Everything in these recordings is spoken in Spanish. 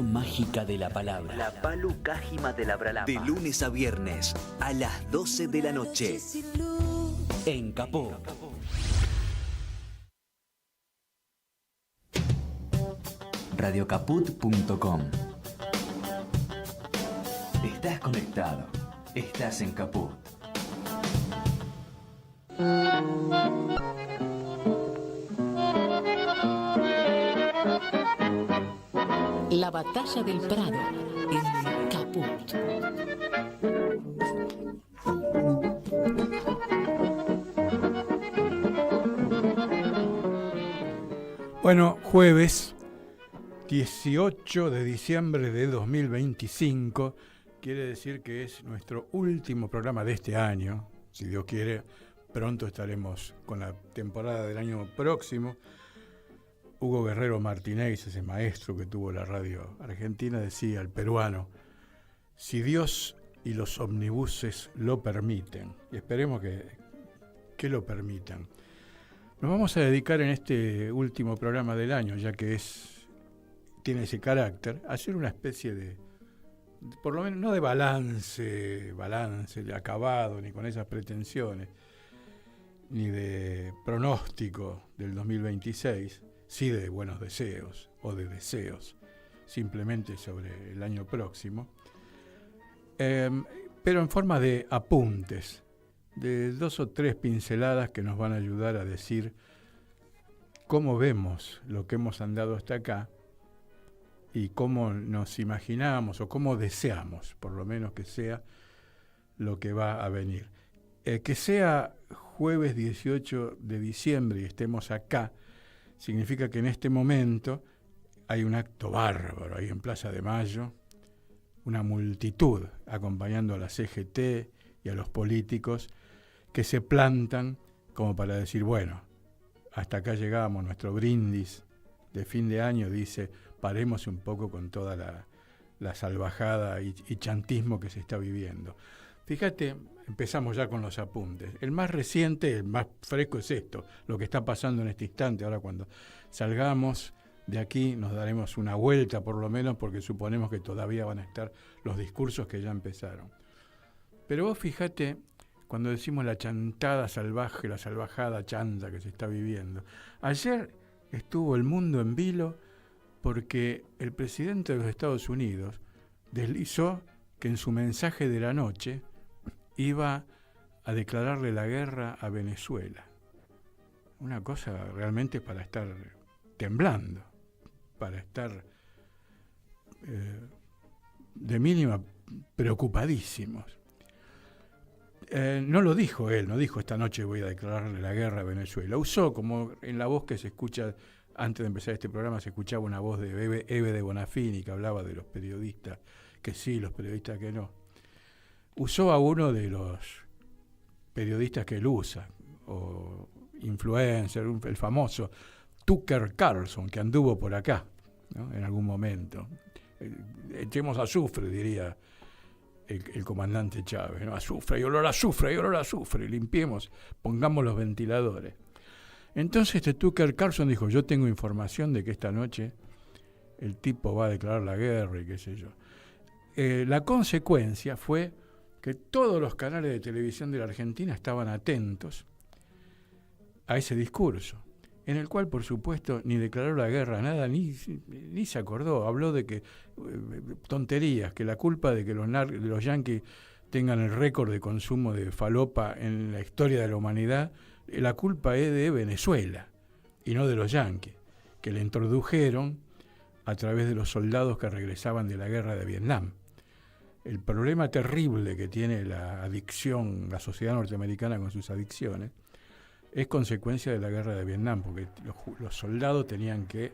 mágica de la palabra. La Palu Cájima de la Bralapa. De lunes a viernes a las 12 de la noche. En Capó. Radiocaput.com. Estás conectado. Estás en Caput. La batalla del Prado en Caput. Bueno, jueves 18 de diciembre de 2025, quiere decir que es nuestro último programa de este año. Si Dios quiere, pronto estaremos con la temporada del año próximo. Hugo Guerrero Martínez, ese maestro que tuvo la radio argentina, decía, el peruano, si Dios y los omnibuses lo permiten, y esperemos que lo permitan. Nos vamos a dedicar en este último programa del año, ya que tiene ese carácter, a hacer una especie de, por lo menos no de balance de acabado, ni con esas pretensiones, ni de pronóstico del 2026, sí de buenos deseos o de deseos, simplemente sobre el año próximo, pero en forma de apuntes, de 2 o 3 pinceladas que nos van a ayudar a decir cómo vemos lo que hemos andado hasta acá y cómo nos imaginamos o cómo deseamos, por lo menos que sea lo que va a venir. Que sea jueves 18 de diciembre y estemos acá, significa que en este momento hay un acto bárbaro ahí en Plaza de Mayo, una multitud acompañando a la CGT y a los políticos que se plantan como para decir, bueno, hasta acá llegamos, nuestro brindis de fin de año dice, paremos un poco con toda la salvajada y chantismo que se está viviendo. Fíjate, empezamos ya con los apuntes. El más reciente, el más fresco es esto, lo que está pasando en este instante. Ahora cuando salgamos de aquí nos daremos una vuelta por lo menos porque suponemos que todavía van a estar los discursos que ya empezaron. Pero vos fíjate, cuando decimos la chantada salvaje, la salvajada chanta que se está viviendo. Ayer estuvo el mundo en vilo porque el presidente de los Estados Unidos deslizó que en su mensaje de la noche iba a declararle la guerra a Venezuela. Una cosa realmente para estar temblando, para estar de mínima preocupadísimos. No lo dijo él, no dijo esta noche voy a declararle la guerra a Venezuela. Usó, como en la voz que se escucha, antes de empezar este programa se escuchaba una voz de Eve de Bonafini que hablaba de los periodistas que sí, los periodistas que no. Usó a uno de los periodistas que él usa, o influencer, el famoso Tucker Carlson, que anduvo por acá, ¿no? En algún momento. Echemos azufre, diría el comandante Chávez, ¿no? Azufre, y olor a azufre, y olor a azufre, limpiemos, pongamos los ventiladores. Entonces este Tucker Carlson dijo, yo tengo información de que esta noche el tipo va a declarar la guerra y qué sé yo. La consecuencia fue que todos los canales de televisión de la Argentina estaban atentos a ese discurso, en el cual, por supuesto, ni declaró la guerra, nada, ni se acordó. Habló de que, tonterías, que la culpa de que los yanquis tengan el récord de consumo de falopa en la historia de la humanidad, la culpa es de Venezuela y no de los yanquis, que le introdujeron a través de los soldados que regresaban de la guerra de Vietnam. El problema terrible que tiene la adicción, la sociedad norteamericana con sus adicciones, es consecuencia de la guerra de Vietnam, porque los soldados tenían que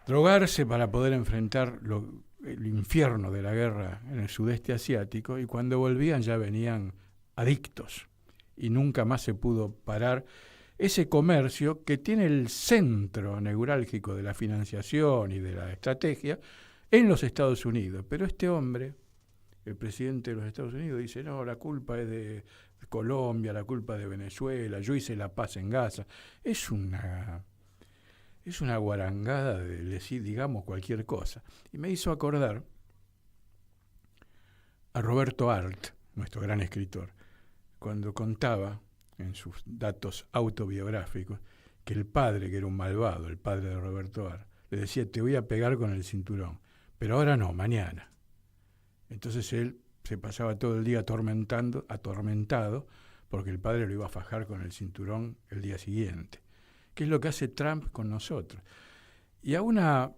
drogarse para poder enfrentar el infierno de la guerra en el sudeste asiático, y cuando volvían ya venían adictos, y nunca más se pudo parar ese comercio que tiene el centro neurálgico de la financiación y de la estrategia en los Estados Unidos. Pero este hombre, el presidente de los Estados Unidos, dice, no, la culpa es de Colombia, la culpa es de Venezuela, yo hice la paz en Gaza. Es una es una guarangada de decir, digamos, cualquier cosa. Y me hizo acordar a Roberto Arlt, nuestro gran escritor, cuando contaba en sus datos autobiográficos que el padre, que era un malvado, el padre de Roberto Arlt, le decía, te voy a pegar con el cinturón, pero ahora no, mañana. Entonces él se pasaba todo el día atormentado, porque el padre lo iba a fajar con el cinturón el día siguiente. ¿Qué es lo que hace Trump con nosotros? Y a una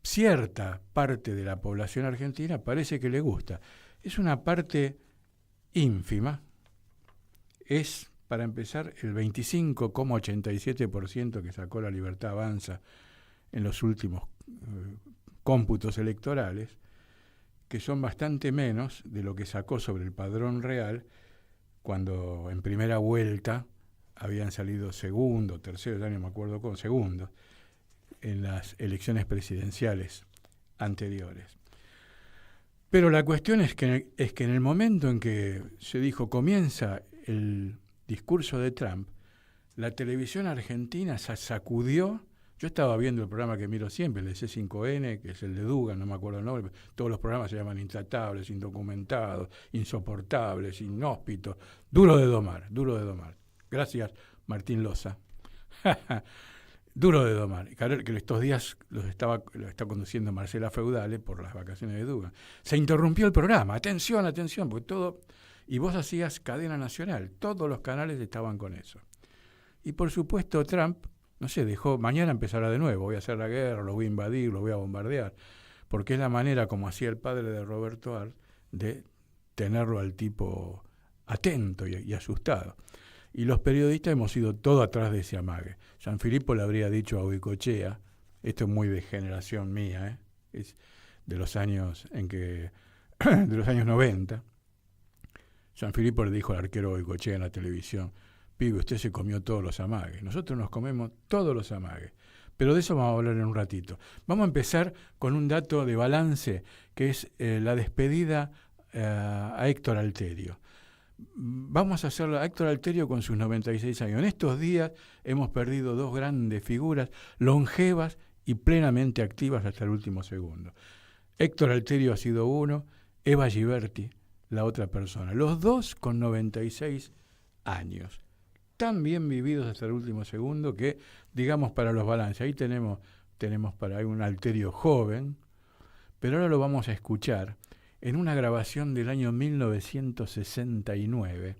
cierta parte de la población argentina parece que le gusta. Es una parte ínfima. Es, para empezar, el 25,87% que sacó La Libertad Avanza en los últimos cómputos electorales, que son bastante menos de lo que sacó sobre el padrón real cuando en primera vuelta habían salido segundo, tercero, ya no me acuerdo cómo, segundo, en las elecciones presidenciales anteriores. Pero la cuestión es que en el momento en que se dijo comienza el discurso de Trump, la televisión argentina se sacudió. Yo estaba viendo el programa que miro siempre, el de C5N, que es el de Dugan, no me acuerdo el nombre, todos los programas se llaman intratables, indocumentados, insoportables, inhóspitos, duro de domar. Gracias, Martín Loza. Duro de domar. Que estos días lo está conduciendo Marcela Feudale por las vacaciones de Dugan. Se interrumpió el programa, atención, porque todo... Y vos hacías cadena nacional, todos los canales estaban con eso. Y por supuesto Trump, no sé, dejó, mañana empezará de nuevo, voy a hacer la guerra, lo voy a invadir, lo voy a bombardear, porque es la manera como hacía el padre de Roberto Arlt de tenerlo al tipo atento y asustado. Y los periodistas hemos ido todo atrás de ese amague. Sanfilippo le habría dicho a Goicoechea, esto es muy de generación mía, es de los años de los años 90. Sanfilippo le dijo al arquero Goicoechea en la televisión, pibe, usted se comió todos los amagues. Nosotros nos comemos todos los amagues. Pero de eso vamos a hablar en un ratito. Vamos a empezar con un dato de balance, que es la despedida a Héctor Alterio. Vamos a hacerlo a Héctor Alterio con sus 96 años. En estos días hemos perdido dos grandes figuras, longevas y plenamente activas hasta el último segundo. Héctor Alterio ha sido uno, Eva Giberti, la otra persona. Los dos con 96 años. Tan bien vividos hasta el último segundo que, digamos, para los balances, ahí tenemos para ahí un Alterio joven, pero ahora lo vamos a escuchar en una grabación del año 1969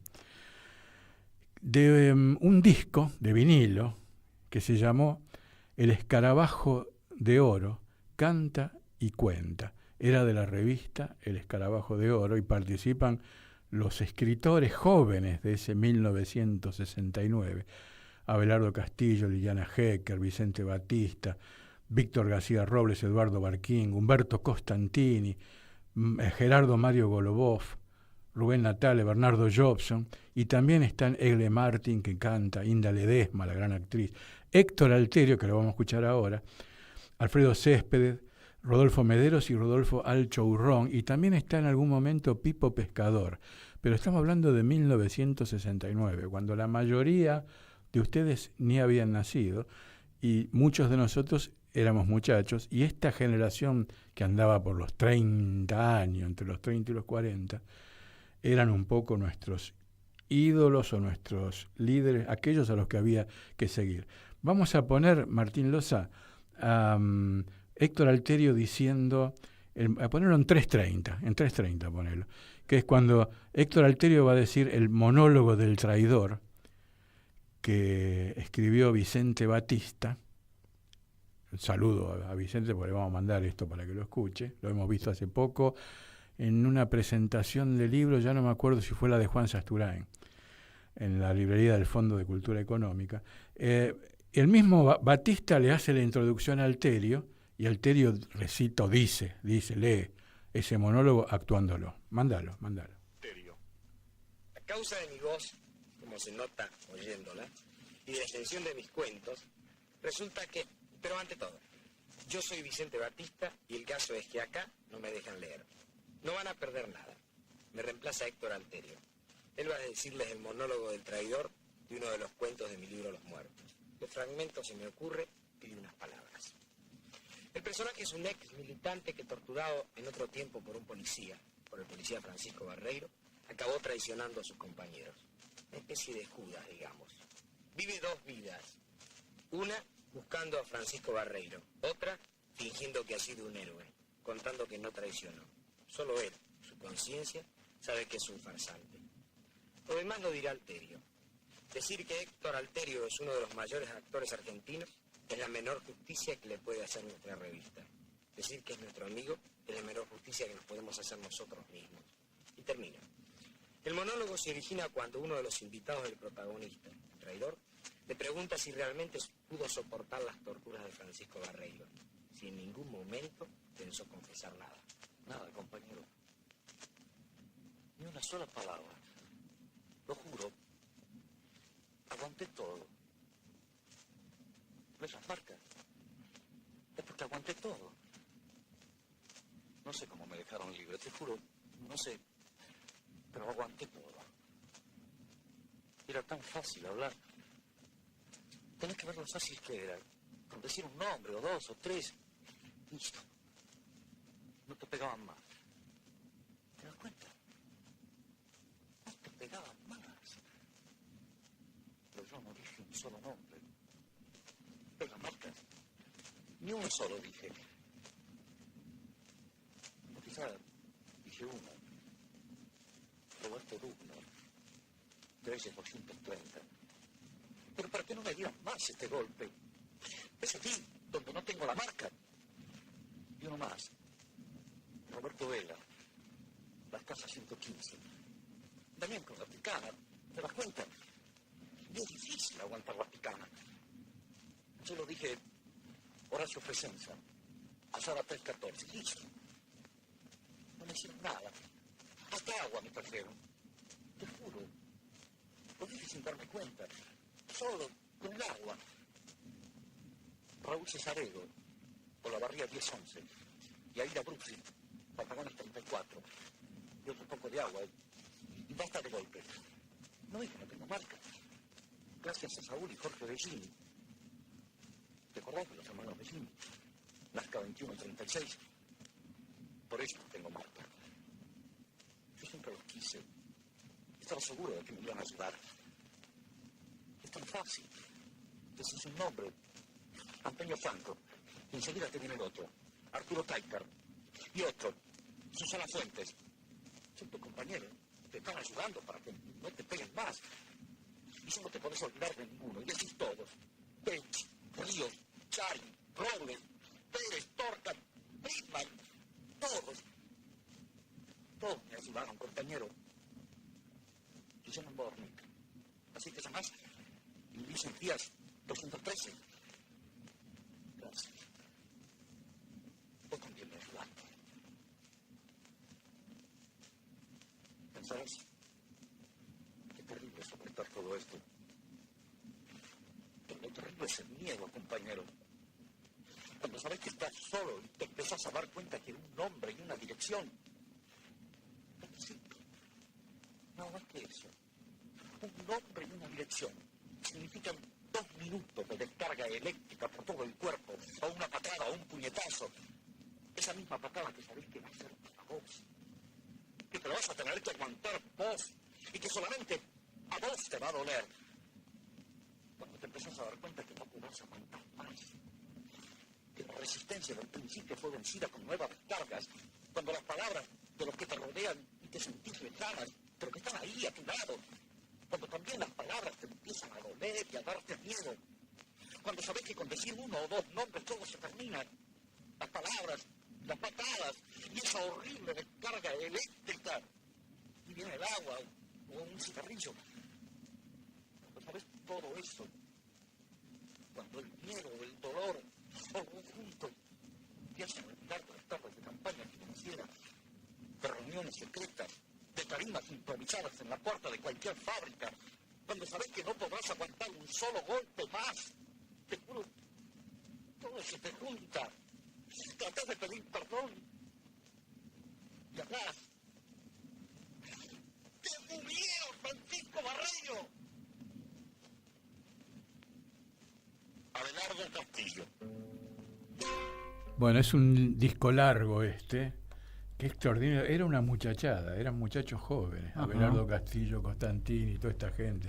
de un disco de vinilo que se llamó El Escarabajo de Oro, canta y cuenta. Era de la revista El Escarabajo de Oro y participan los escritores jóvenes de ese 1969, Abelardo Castillo, Liliana Hecker, Vicente Batista, Víctor García Robles, Eduardo Barquín, Humberto Costantini, Gerardo Mario Golubov, Rubén Natale, Bernardo Jobson, y también están Egle Martin, que canta, Inda Ledesma, la gran actriz, Héctor Alterio, que lo vamos a escuchar ahora, Alfredo Céspedes, Rodolfo Mederos y Rodolfo Alcho Urrón, y también está en algún momento Pipo Pescador. Pero estamos hablando de 1969, cuando la mayoría de ustedes ni habían nacido, y muchos de nosotros éramos muchachos, y esta generación que andaba por los 30 años, entre los 30 y los 40, eran un poco nuestros ídolos o nuestros líderes, aquellos a los que había que seguir. Vamos a poner, Martín Loza, Héctor Alterio diciendo, a ponerlo en 3:30, ponerlo, que es cuando Héctor Alterio va a decir el monólogo del traidor que escribió Vicente Batista. Saludo a Vicente porque le vamos a mandar esto para que lo escuche, lo hemos visto hace poco en una presentación de libros, ya no me acuerdo si fue la de Juan Sasturain, en la librería del Fondo de Cultura Económica. El mismo Batista le hace la introducción a Alterio, y Alterio recita, dice, lee ese monólogo actuándolo. Mándalo. Alterio. A causa de mi voz, como se nota oyéndola, y de la extensión de mis cuentos, resulta que, pero ante todo, yo soy Vicente Batista y el caso es que acá no me dejan leer. No van a perder nada. Me reemplaza Héctor Alterio. Él va a decirles el monólogo del traidor de uno de los cuentos de mi libro Los Muertos. De fragmentos se me ocurre y de unas palabras. El personaje es un ex militante que, torturado en otro tiempo por un policía, por el policía Francisco Barreiro, acabó traicionando a sus compañeros. Una especie de Judas, digamos. Vive dos vidas. Una, buscando a Francisco Barreiro. Otra, fingiendo que ha sido un héroe, contando que no traicionó. Solo él, su conciencia, sabe que es un farsante. Lo demás lo dirá Alterio. Decir que Héctor Alterio es uno de los mayores actores argentinos es la menor justicia que le puede hacer nuestra revista. Decir que es nuestro amigo es la menor justicia que nos podemos hacer nosotros mismos. Y termina. El monólogo se origina cuando uno de los invitados del protagonista, el traidor, le pregunta si realmente pudo soportar las torturas de Francisco Barreiro, si en ningún momento pensó confesar nada. Nada, compañero. Ni una sola palabra. Lo juro. Aguanté todo. ¿Ves las marcas? Es porque aguanté todo. No sé cómo me dejaron libre, te juro. No sé. Pero aguanté todo. Era tan fácil hablar. Tenés que ver lo fácil que era. Con decir un nombre, o dos, o tres. Listo. No te pegaban más. ¿Te das cuenta? No te pegaban más. Pero yo no dije un solo nombre. ¿Ves las marcas? Ni uno solo dije. O quizá dije uno. Roberto Dugner. 13/230. Pero ¿para qué no me dieran más este golpe? Es aquí donde no tengo la marca. Y uno más. Roberto Vela. Las casas 115. También con la picana. ¿Te das cuenta? Y es difícil aguantar la picana. Yo lo dije Horacio Fresenza. Asada 314. Listo. No me hicieron nada. Hasta agua me trajeron. Te juro. Lo dije sin darme cuenta. Solo con el agua. Raúl Cesaredo, por la barría 1011, y Aida Bruxi, Patagones 34, y otro poco de agua, y basta de golpes. No dije, no tengo marca. Gracias a Saúl y Jorge Bellini. ¿Te acordás de los hermanos Bellini? Nazca 21 y 36. Por eso no tengo marca. Yo siempre los quise. Estaba seguro de que me iban a ayudar. Es tan fácil. Decís un nombre. Antonio Franco. Y enseguida te viene el otro. Arturo Taicar. Y otro. Susana Fuentes. Son tus compañeros. Te están ayudando para que no te peguen más. Y solo te podés olvidar de ninguno. Y decís todos. Bench, Ríos, Chari, Robles, Pérez, Torca, Brickman. Todos. Todos me ayudaron, compañero. Y se llaman Bornik. Así te llamás. Y dicen días 213. Gracias. Vos también me ayudaste. ¿Pensabas? Qué terrible soportar todo esto. Pero lo terrible es el miedo, compañero. Cuando sabes que estás solo y te empezás a dar cuenta que un nombre y una dirección. Sí. No más que eso. Un nombre y una dirección significan 2 minutos de descarga eléctrica por todo el cuerpo, o una patada, o un puñetazo. Esa misma patada que sabés que va a ser para vos. Que te lo vas a tener que aguantar vos. Y que solamente a vos te va a doler. Cuando te empezás a dar cuenta que no podrás aguantar más. Que la resistencia del principio fue vencida con nuevas descargas. Cuando las palabras de los que te rodean y te sentís lejanas, pero que están ahí a tu lado. Cuando también las palabras te empiezan a doler y a darte miedo. Cuando sabes que con decir uno o dos nombres todo se termina. Las palabras, las patadas y esa horrible descarga eléctrica. Y viene el agua o un cigarrillo. Cuando sabes todo eso. Cuando el miedo, el dolor, todo junto, te hacen olvidar de las tardes de campaña financiera, de reuniones secretas, de tarimas improvisadas en la puerta de cualquier fábrica, cuando sabes que no podrás aguantar un solo golpe más. Te juro, todo se te junta. Tratás de pedir perdón y hablas. ¡Te murieron, Francisco Barreiro! Abelardo Castillo. Bueno, es un disco largo este, que es extraordinario. Era una muchachada, eran muchachos jóvenes, Abelardo Castillo, Constantini y toda esta gente.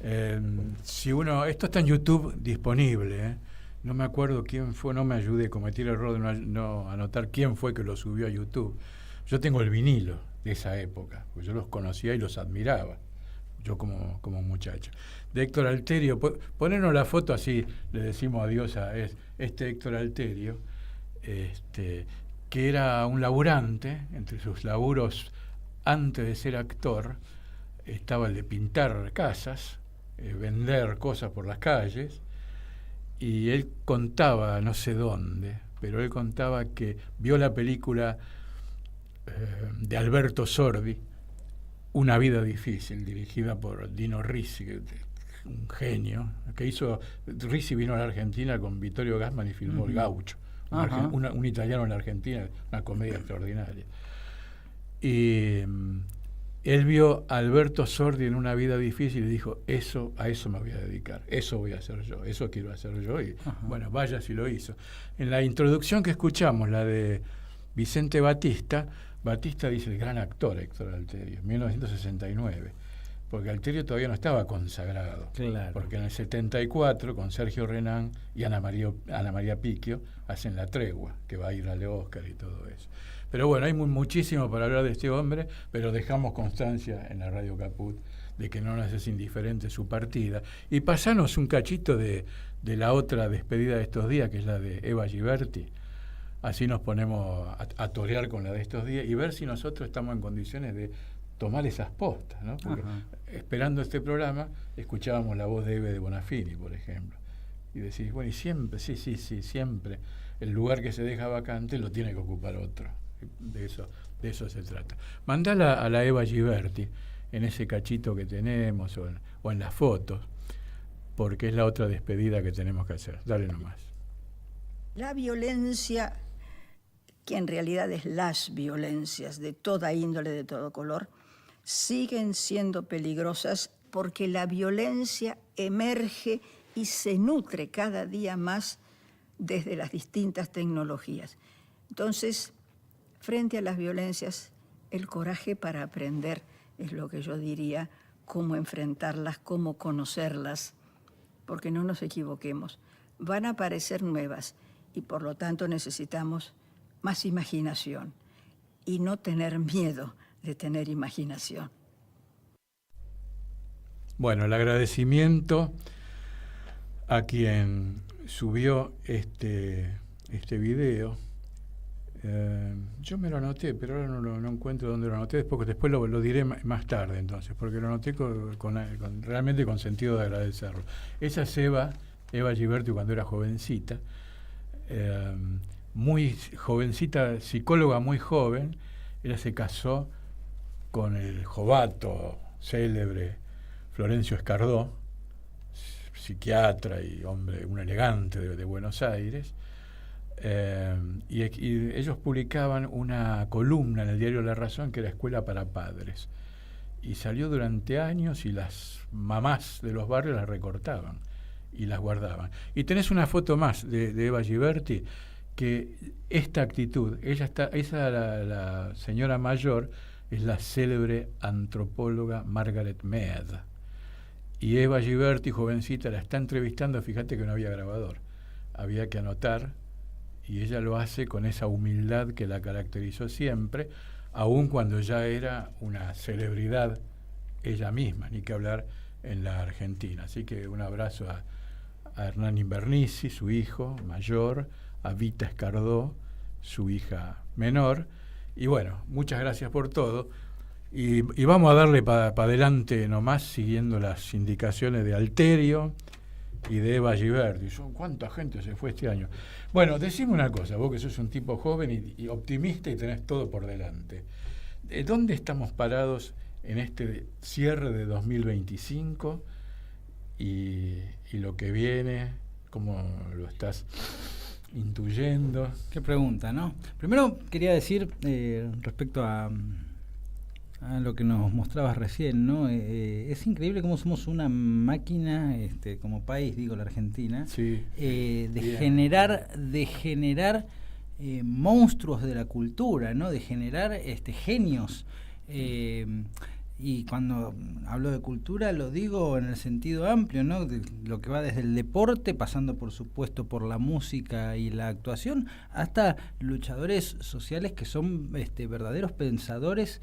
Esto está en YouTube disponible, No me acuerdo quién fue, no me ayudé, cometí el error de no anotar quién fue que lo subió a YouTube. Yo tengo el vinilo de esa época, porque yo los conocía y los admiraba, yo como muchacho. De Héctor Alterio, ponernos la foto así, le decimos adiós a este Héctor Alterio, que era un laburante. Entre sus laburos antes de ser actor estaba el de pintar casas, vender cosas por las calles, y él contaba, no sé dónde, pero él contaba que vio la película de Alberto Sordi, Una vida difícil, dirigida por Dino Risi, un genio, que hizo. Risi vino a la Argentina con Vittorio Gassman y filmó El Gaucho, un italiano en la Argentina, una comedia extraordinaria. Y él vio a Alberto Sordi en Una vida difícil y dijo, a eso me voy a dedicar, eso voy a hacer yo, eso quiero hacer yo. Y bueno, vaya si lo hizo. En la introducción que escuchamos, la de Vicente Batista dice el gran actor Héctor Alterio, 1969, porque Alterio todavía no estaba consagrado. Claro. Porque en el 74, con Sergio Renán y Ana María Picchio, hacen La Tregua, que va a ir al Oscar y todo eso. Pero bueno, hay muchísimo para hablar de este hombre, pero dejamos constancia en la Radio Caput de que no nos es indiferente su partida. Y pasanos un cachito de la otra despedida de estos días, que es la de Eva Giberti. Así nos ponemos a torear con la de estos días y ver si nosotros estamos en condiciones de tomar esas postas, ¿no? Porque esperando este programa escuchábamos la voz de Eve de Bonafini, por ejemplo. Y decís, bueno, y siempre, sí, siempre el lugar que se deja vacante lo tiene que ocupar otro. De eso se trata. Mandala a la Eva Giberti en ese cachito que tenemos o en las fotos, porque es la otra despedida que tenemos que hacer. Dale nomás. La violencia, que en realidad es las violencias de toda índole, de todo color, siguen siendo peligrosas porque la violencia emerge y se nutre cada día más desde las distintas tecnologías. Entonces, frente a las violencias, el coraje para aprender es lo que yo diría, cómo enfrentarlas, cómo conocerlas, porque no nos equivoquemos. Van a aparecer nuevas y por lo tanto necesitamos más imaginación y no tener miedo de tener imaginación. Bueno, el agradecimiento a quien subió este video. Yo me lo anoté, pero ahora no encuentro dónde lo anoté. Después lo diré más tarde, entonces, porque lo anoté realmente con sentido de agradecerlo. Esa es Eva Giberti cuando era jovencita, muy jovencita, psicóloga muy joven. Ella se casó con el jovato célebre Florencio Escardó, psiquiatra y hombre, un elegante de Buenos Aires. Y ellos publicaban una columna en el diario La Razón que era Escuela para Padres, y salió durante años y las mamás de los barrios las recortaban y las guardaban. Y tenés una foto más de Eva Giberti, que esta actitud, la señora mayor es la célebre antropóloga Margaret Mead, y Eva Giberti, jovencita, la está entrevistando. Fíjate que no había grabador, había que anotar, y ella lo hace con esa humildad que la caracterizó siempre, aun cuando ya era una celebridad ella misma, ni que hablar en la Argentina. Así que un abrazo a Hernán Invernici, su hijo mayor, a Vita Escardó, su hija menor, y bueno, muchas gracias por todo, y vamos a darle para adelante nomás, siguiendo las indicaciones de Alterio y de Eva Giberti. ¿Cuánta gente se fue este año? Bueno, decime una cosa, vos que sos un tipo joven y optimista y tenés todo por delante. ¿Dónde estamos parados en este cierre de 2025 y lo que viene? ¿Cómo lo estás intuyendo? Qué pregunta, ¿no? Primero quería decir, respecto a lo que nos mostrabas recién, ¿no? Es increíble cómo somos una máquina, como país, digo, la Argentina, sí, de generar monstruos de la cultura, ¿no? De generar genios. Y cuando hablo de cultura lo digo en el sentido amplio, ¿no? De lo que va desde el deporte, pasando por supuesto por la música y la actuación, hasta luchadores sociales que son verdaderos pensadores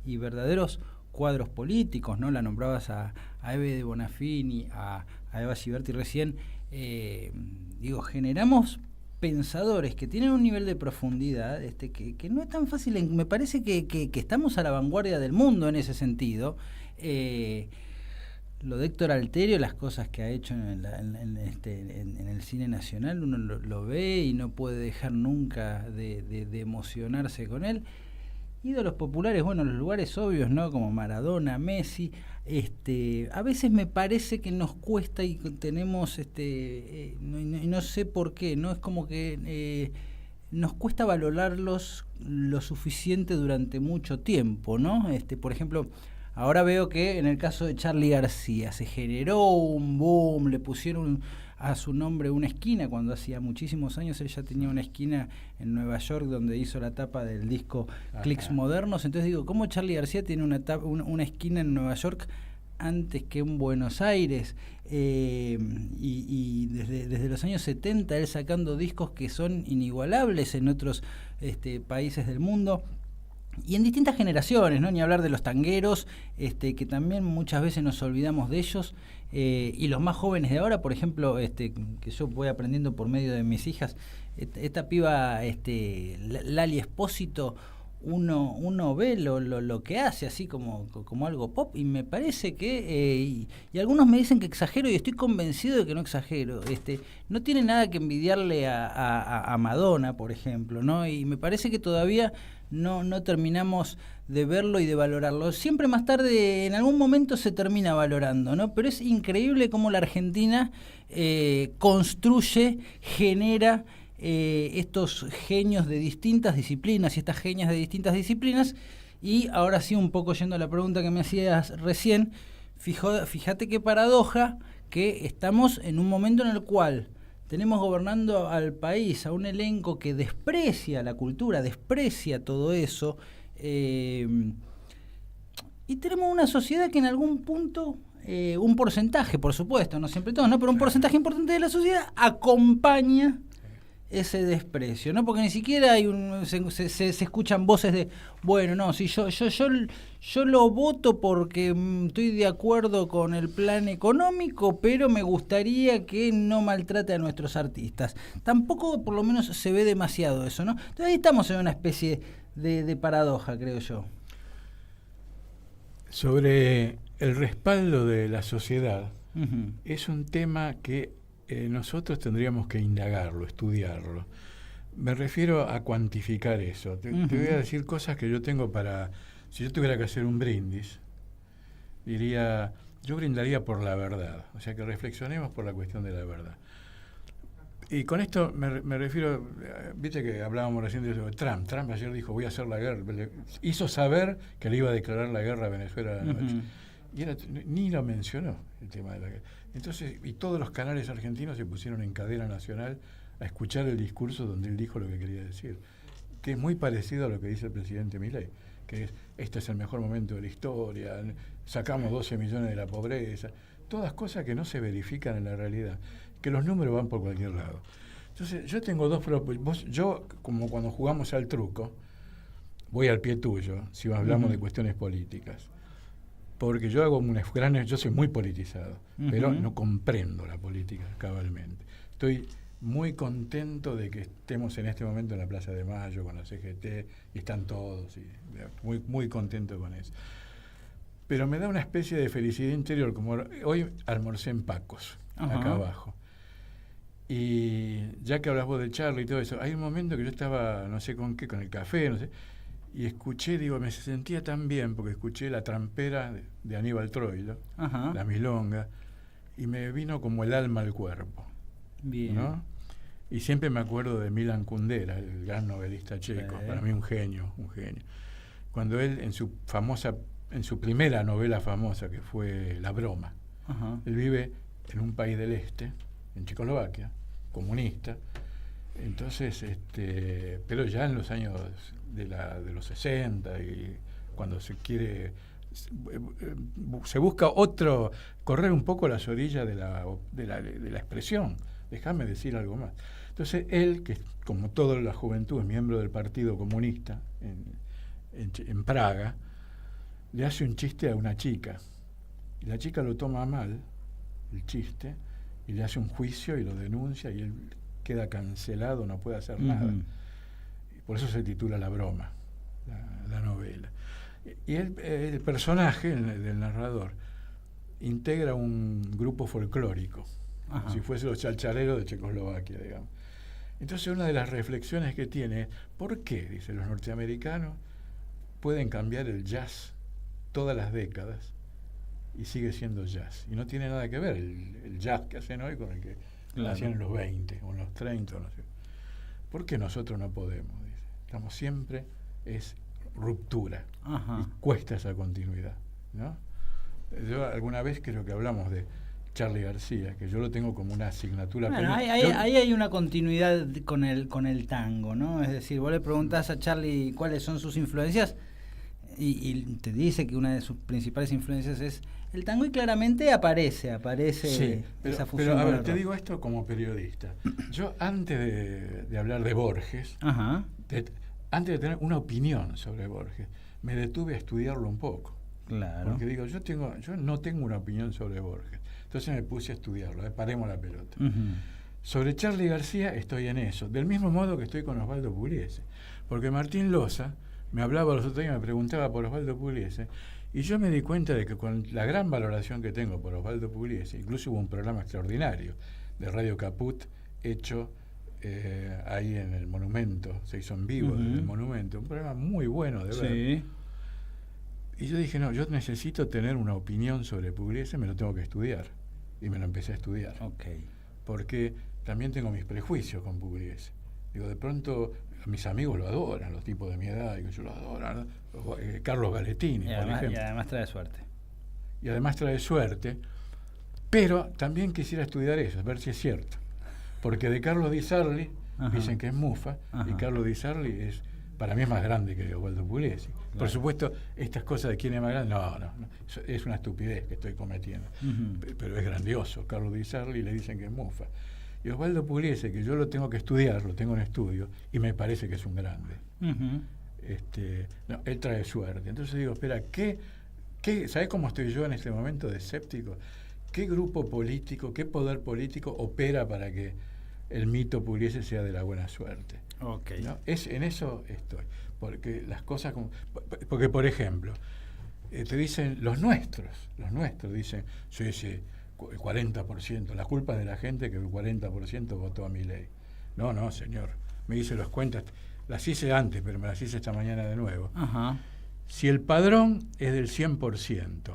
y verdaderos cuadros políticos, ¿no? La nombrabas a Eve de Bonafini, a Eva Giberti recién. Generamos pensadores que tienen un nivel de profundidad que no es tan fácil. Me parece que estamos a la vanguardia del mundo en ese sentido. Lo de Héctor Alterio, las cosas que ha hecho en el cine nacional, uno lo ve y no puede dejar nunca de emocionarse con él. Ídolos populares, bueno, los lugares obvios, ¿no? Como Maradona, Messi. A veces me parece que nos cuesta y tenemos, no sé por qué, ¿no? Es como que nos cuesta valorarlos lo suficiente durante mucho tiempo, ¿no? Por ejemplo, ahora veo que en el caso de Charly García se generó un boom, le pusieron a su nombre una esquina, cuando hacía muchísimos años él ya tenía una esquina en Nueva York donde hizo la tapa del disco Clicks Modernos. Entonces digo, ¿cómo Charly García tiene una esquina en Nueva York antes que en Buenos Aires? Y desde los años 70 él sacando discos que son inigualables en otros países del mundo. Y en distintas generaciones, ¿no? Ni hablar de los tangueros, que también muchas veces nos olvidamos de ellos. Y los más jóvenes de ahora, por ejemplo, que yo voy aprendiendo por medio de mis hijas, esta piba, Lali Espósito, uno ve lo que hace así como algo pop, y me parece que, y algunos me dicen que exagero, y estoy convencido de que no exagero. No tiene nada que envidiarle a Madonna, por ejemplo, ¿no? Y me parece que todavía no terminamos de verlo y de valorarlo. Siempre más tarde, en algún momento se termina valorando, ¿no? Pero es increíble cómo la Argentina construye, genera estos genios de distintas disciplinas y estas genias de distintas disciplinas. Y ahora sí, un poco yendo a la pregunta que me hacías recién, fíjate qué paradoja que estamos en un momento en el cual tenemos gobernando al país a un elenco que desprecia la cultura, desprecia todo eso, y tenemos una sociedad que en algún punto, un porcentaje, por supuesto, no siempre todos, ¿no? Pero un porcentaje importante de la sociedad acompaña ese desprecio, ¿no? Porque ni siquiera hay se escuchan voces de, bueno, no, si yo lo voto porque estoy de acuerdo con el plan económico, pero me gustaría que no maltrate a nuestros artistas. Tampoco, por lo menos, se ve demasiado eso, ¿no? Entonces ahí estamos en una especie de paradoja, creo yo. Sobre el respaldo de la sociedad, es un tema que nosotros tendríamos que indagarlo, estudiarlo. Me refiero a cuantificar eso. Te voy a decir cosas que yo tengo para... Si yo tuviera que hacer un brindis, yo brindaría por la verdad. O sea, que reflexionemos por la cuestión de la verdad. Y con esto me refiero... Viste que hablábamos recién de eso de Trump. Trump ayer dijo, voy a hacer la guerra. Hizo saber que le iba a declarar la guerra a Venezuela a la noche. Y ni lo mencionó el tema de la guerra. Entonces, y todos los canales argentinos se pusieron en cadena nacional a escuchar el discurso donde él dijo lo que quería decir, que es muy parecido a lo que dice el presidente Milei, que es, este es el mejor momento de la historia, sacamos 12 millones de la pobreza, todas cosas que no se verifican en la realidad, que los números van por cualquier lado. Entonces, yo tengo dos propuestas. Yo, como cuando jugamos al truco, voy al pie tuyo, si hablamos de cuestiones políticas. Porque yo yo soy muy politizado, pero no comprendo la política cabalmente. Estoy muy contento de que estemos en este momento en la Plaza de Mayo con la CGT, y están todos, y muy, muy contento con eso. Pero me da una especie de felicidad interior, como hoy almorcé en Pacos, acá abajo. Y ya que hablas vos de Charly y todo eso, hay un momento que yo estaba, no sé con qué, con el café, no sé, y escuché, me sentía tan bien porque escuché La Trampera de Aníbal Troilo, la milonga, y me vino como el alma al cuerpo. Bien. ¿No? Y siempre me acuerdo de Milan Kundera, el gran novelista checo, para mí un genio. Cuando él, en su primera novela famosa, que fue La Broma, él vive en un país del este, en Checoslovaquia, comunista, Entonces, pero ya en los años de los 60, y cuando se quiere, se busca correr un poco las orillas de la expresión. Déjame decir algo más. Entonces él, que como toda la juventud es miembro del Partido Comunista en Praga, le hace un chiste a una chica. Y la chica lo toma mal, el chiste, y le hace un juicio y lo denuncia, y él queda cancelado, no puede hacer nada. Y por eso se titula La broma, la novela. Y el personaje, del narrador, integra un grupo folclórico, como si fuese los chalchaleros de Checoslovaquia, digamos. Entonces una de las reflexiones que tiene es, ¿por qué, dice, los norteamericanos pueden cambiar el jazz todas las décadas y sigue siendo jazz? Y no tiene nada que ver el jazz que hacen hoy con el que hacían en los 20 o en los 30, no sé. ¿Por qué nosotros no podemos? Dice. Estamos siempre, es ruptura. Y cuesta esa continuidad, ¿no? Yo alguna vez creo que hablamos de Charly García, que yo lo tengo como una asignatura. Bueno, ahí hay una continuidad con el tango, ¿no? Es decir, vos le preguntás a Charly cuáles son sus influencias y te dice que una de sus principales influencias es el tango, y claramente aparece sí, esa fusión. Pero a ver, te digo esto como periodista. Yo antes de hablar de Borges, antes de tener una opinión sobre Borges, me detuve a estudiarlo un poco. Claro. Porque digo, yo no tengo una opinión sobre Borges. Entonces me puse a estudiarlo, paremos la pelota. Sobre Charly García estoy en eso, del mismo modo que estoy con Osvaldo Pugliese. Porque Martín Loza me hablaba los otros días, me preguntaba por Osvaldo Pugliese, y yo me di cuenta de que con la gran valoración que tengo por Osvaldo Pugliese, incluso hubo un programa extraordinario de Radio Caput hecho ahí en el Monumento, se hizo en vivo desde el Monumento, un programa muy bueno de ver. Sí. Y yo dije, no, yo necesito tener una opinión sobre Pugliese, me lo tengo que estudiar. Y me lo empecé a estudiar. Porque también tengo mis prejuicios con Pugliese. Digo, de pronto, mis amigos lo adoran, los tipos de mi edad, digo, yo lo adoro, ¿no? Carlos Galetini, por ejemplo. Y además trae suerte. Pero también quisiera estudiar eso, ver si es cierto. Porque de Carlos Di Sarli dicen que es mufa, y Carlos Di Sarli para mí es más grande que Osvaldo Pugliese. Claro. Por supuesto, estas cosas de quién es más grande, no, es una estupidez que estoy cometiendo. Pero es grandioso. Carlos Di Sarli le dicen que es mufa. Y Osvaldo Pugliese, que yo lo tengo que estudiar, lo tengo en estudio, y me parece que es un grande. Él trae suerte. Entonces digo, espera, ¿sabés cómo estoy yo en este momento de escéptico? ¿Qué grupo político, qué poder político opera para que el mito Pugliese sea de la buena suerte? ¿No? En eso estoy. Porque las cosas porque por ejemplo, te dicen los nuestros dicen, sí, el 40%, la culpa es de la gente que el 40% votó a Milei. No, señor, me hice las cuentas, las hice antes, pero me las hice esta mañana de nuevo. Si el padrón es del 100%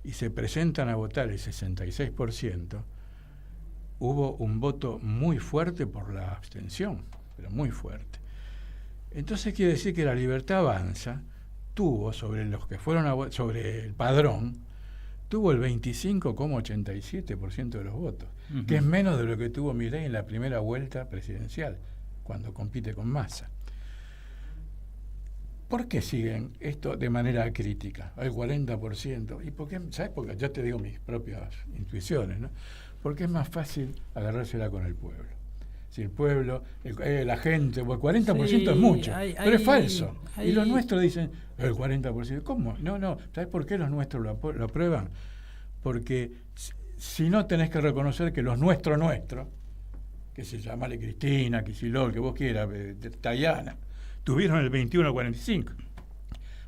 y se presentan a votar el 66%, hubo un voto muy fuerte por la abstención, pero muy fuerte. Entonces quiere decir que la Libertad Avanza tuvo, sobre los que fueron sobre el padrón, tuvo el 25,87% de los votos, que es menos de lo que tuvo Milei en la primera vuelta presidencial, cuando compite con Massa. ¿Por qué siguen esto de manera crítica? Al 40%. ¿Y por qué? ¿Sabes? Porque ya te digo mis propias intuiciones, ¿no? Porque es más fácil agarrársela con el pueblo. Si el pueblo, la gente, el 40% es mucho, pero es falso. Y los nuestros dicen, el 40%. ¿Cómo? No. ¿Sabes por qué los nuestros lo aprueban? Porque si no tenés que reconocer que los nuestros, que se llama Cristina, Kicillof, que vos quieras, Tayana, tuvieron el 21,45.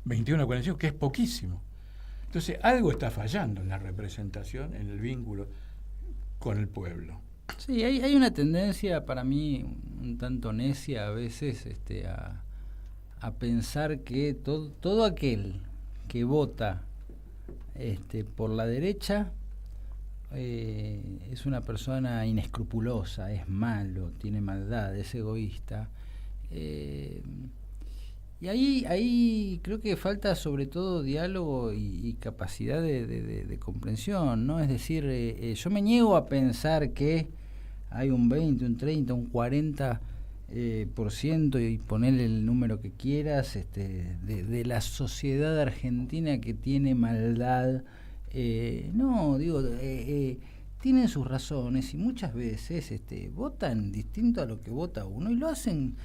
21,45, que es poquísimo. Entonces, algo está fallando en la representación, en el vínculo con el pueblo. Sí, hay una tendencia para mí un tanto necia a veces a pensar que todo aquel que vota por la derecha es una persona inescrupulosa, es malo, tiene maldad, es egoísta. Y ahí creo que falta sobre todo diálogo y capacidad de comprensión, ¿no? Es decir, yo me niego a pensar que hay un 20, un 30, un 40 por ciento, y ponerle el número que quieras, de la sociedad argentina que tiene maldad. No, digo, tienen sus razones y muchas veces votan distinto a lo que vota uno, y lo hacen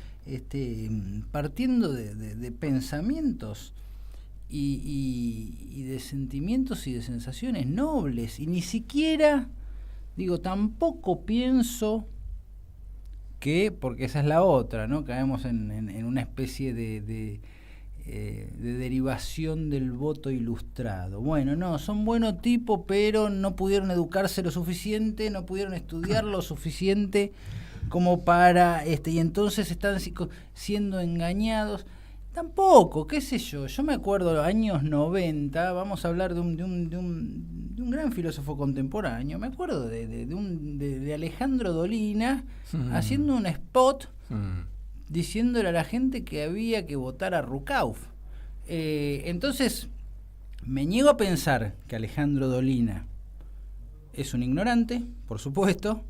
partiendo de pensamientos y de sentimientos y de sensaciones nobles, y ni siquiera, digo, tampoco pienso que, porque esa es la otra, ¿no? Caemos en una especie de derivación del voto ilustrado. Bueno, no, son buenos tipos, pero no pudieron educarse lo suficiente, no pudieron estudiar lo suficiente como para, y entonces están siendo engañados. Tampoco, qué sé yo me acuerdo de los años 90, vamos a hablar de un gran filósofo contemporáneo, me acuerdo de Alejandro Dolina haciendo un spot diciéndole a la gente que había que votar a Rucauf. Entonces, me niego a pensar que Alejandro Dolina es un ignorante, por supuesto.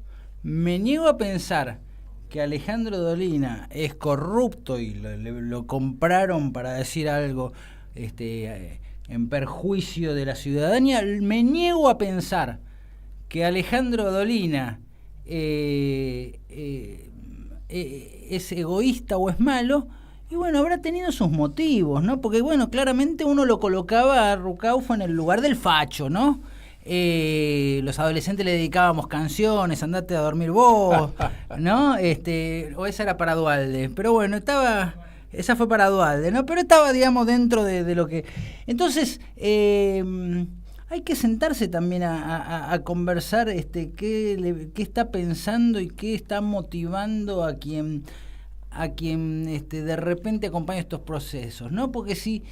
Me niego a pensar que Alejandro Dolina es corrupto y lo compraron para decir algo en perjuicio de la ciudadanía. Me niego a pensar que Alejandro Dolina es egoísta o es malo, y bueno, habrá tenido sus motivos, ¿no? Porque bueno, claramente uno lo colocaba a Rucauf en el lugar del facho, ¿no? Los adolescentes le dedicábamos canciones, andate a dormir vos, ¿no? O esa era para Duhalde, pero bueno, esa fue para Duhalde, ¿no? Pero estaba, digamos, dentro de lo que... Entonces, hay que sentarse también a conversar qué está pensando y qué está motivando a quien de repente acompaña estos procesos, ¿no? Porque si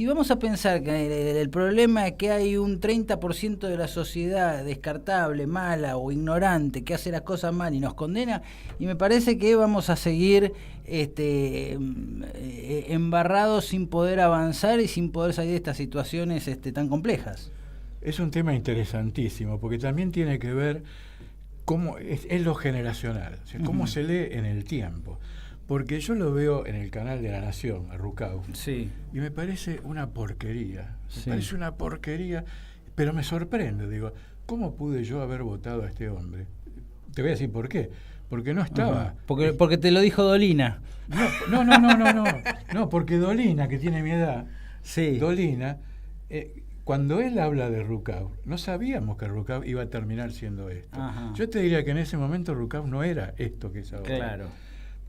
vamos a pensar que el problema es que hay un 30% de la sociedad descartable, mala o ignorante, que hace las cosas mal y nos condena, y me parece que vamos a seguir embarrados sin poder avanzar y sin poder salir de estas situaciones tan complejas. Es un tema interesantísimo, porque también tiene que ver cómo es lo generacional, o sea, cómo se lee en el tiempo. Porque yo lo veo en el canal de La Nación, a Rucauf, sí, y me parece una porquería. Me parece una porquería, pero me sorprende. Digo, ¿cómo pude yo haber votado a este hombre? Te voy a decir por qué. Porque no estaba... Porque te lo dijo Dolina. No, porque Dolina, que tiene mi edad, sí. Dolina, cuando él habla de Rucauf, no sabíamos que Rucauf iba a terminar siendo esto. Ajá. Yo te diría que en ese momento Rucauf no era esto que es ahora. Claro.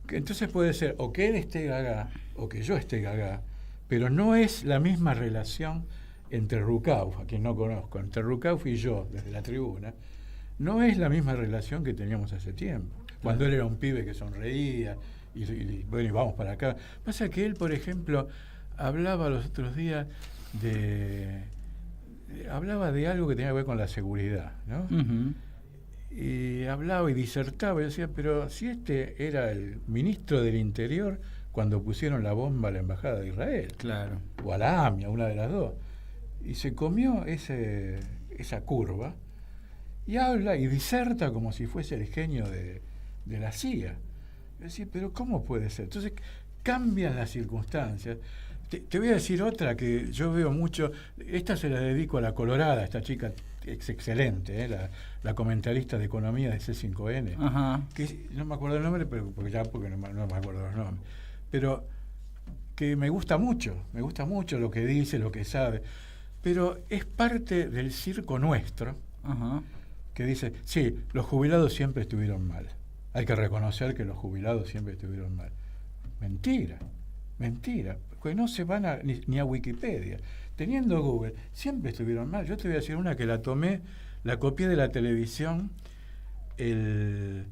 Entonces puede ser o que él esté gaga o que yo esté gaga, pero no es la misma relación entre Rucauf, a quien no conozco, entre Rucauf y yo, desde la tribuna, no es la misma relación que teníamos hace tiempo, cuando él era un pibe que sonreía y bueno, y vamos para acá. Pasa que él, por ejemplo, hablaba los otros días hablaba de algo que tenía que ver con la seguridad, ¿no? Uh-huh. Y hablaba y disertaba y decía, pero si este era el ministro del Interior cuando pusieron la bomba a la Embajada de Israel, claro, o a la AMIA, una de las dos, y se comió esa curva y habla y diserta como si fuese el genio de la CIA. Es decir, pero ¿cómo puede ser? Entonces cambian las circunstancias. Te voy a decir otra que yo veo mucho, esta se la dedico a la Colorada, esta chica es excelente, la comentarista de economía de C5N, ajá, que no me acuerdo el nombre, porque no me acuerdo los nombres, pero que me gusta mucho lo que dice, lo que sabe, pero es parte del circo nuestro, ajá, que dice, sí, los jubilados siempre estuvieron mal, hay que reconocer que los jubilados siempre estuvieron mal. Mentira, porque no se van ni a Wikipedia. Teniendo Google, siempre estuvieron mal. Yo te voy a decir una que la copié de la televisión el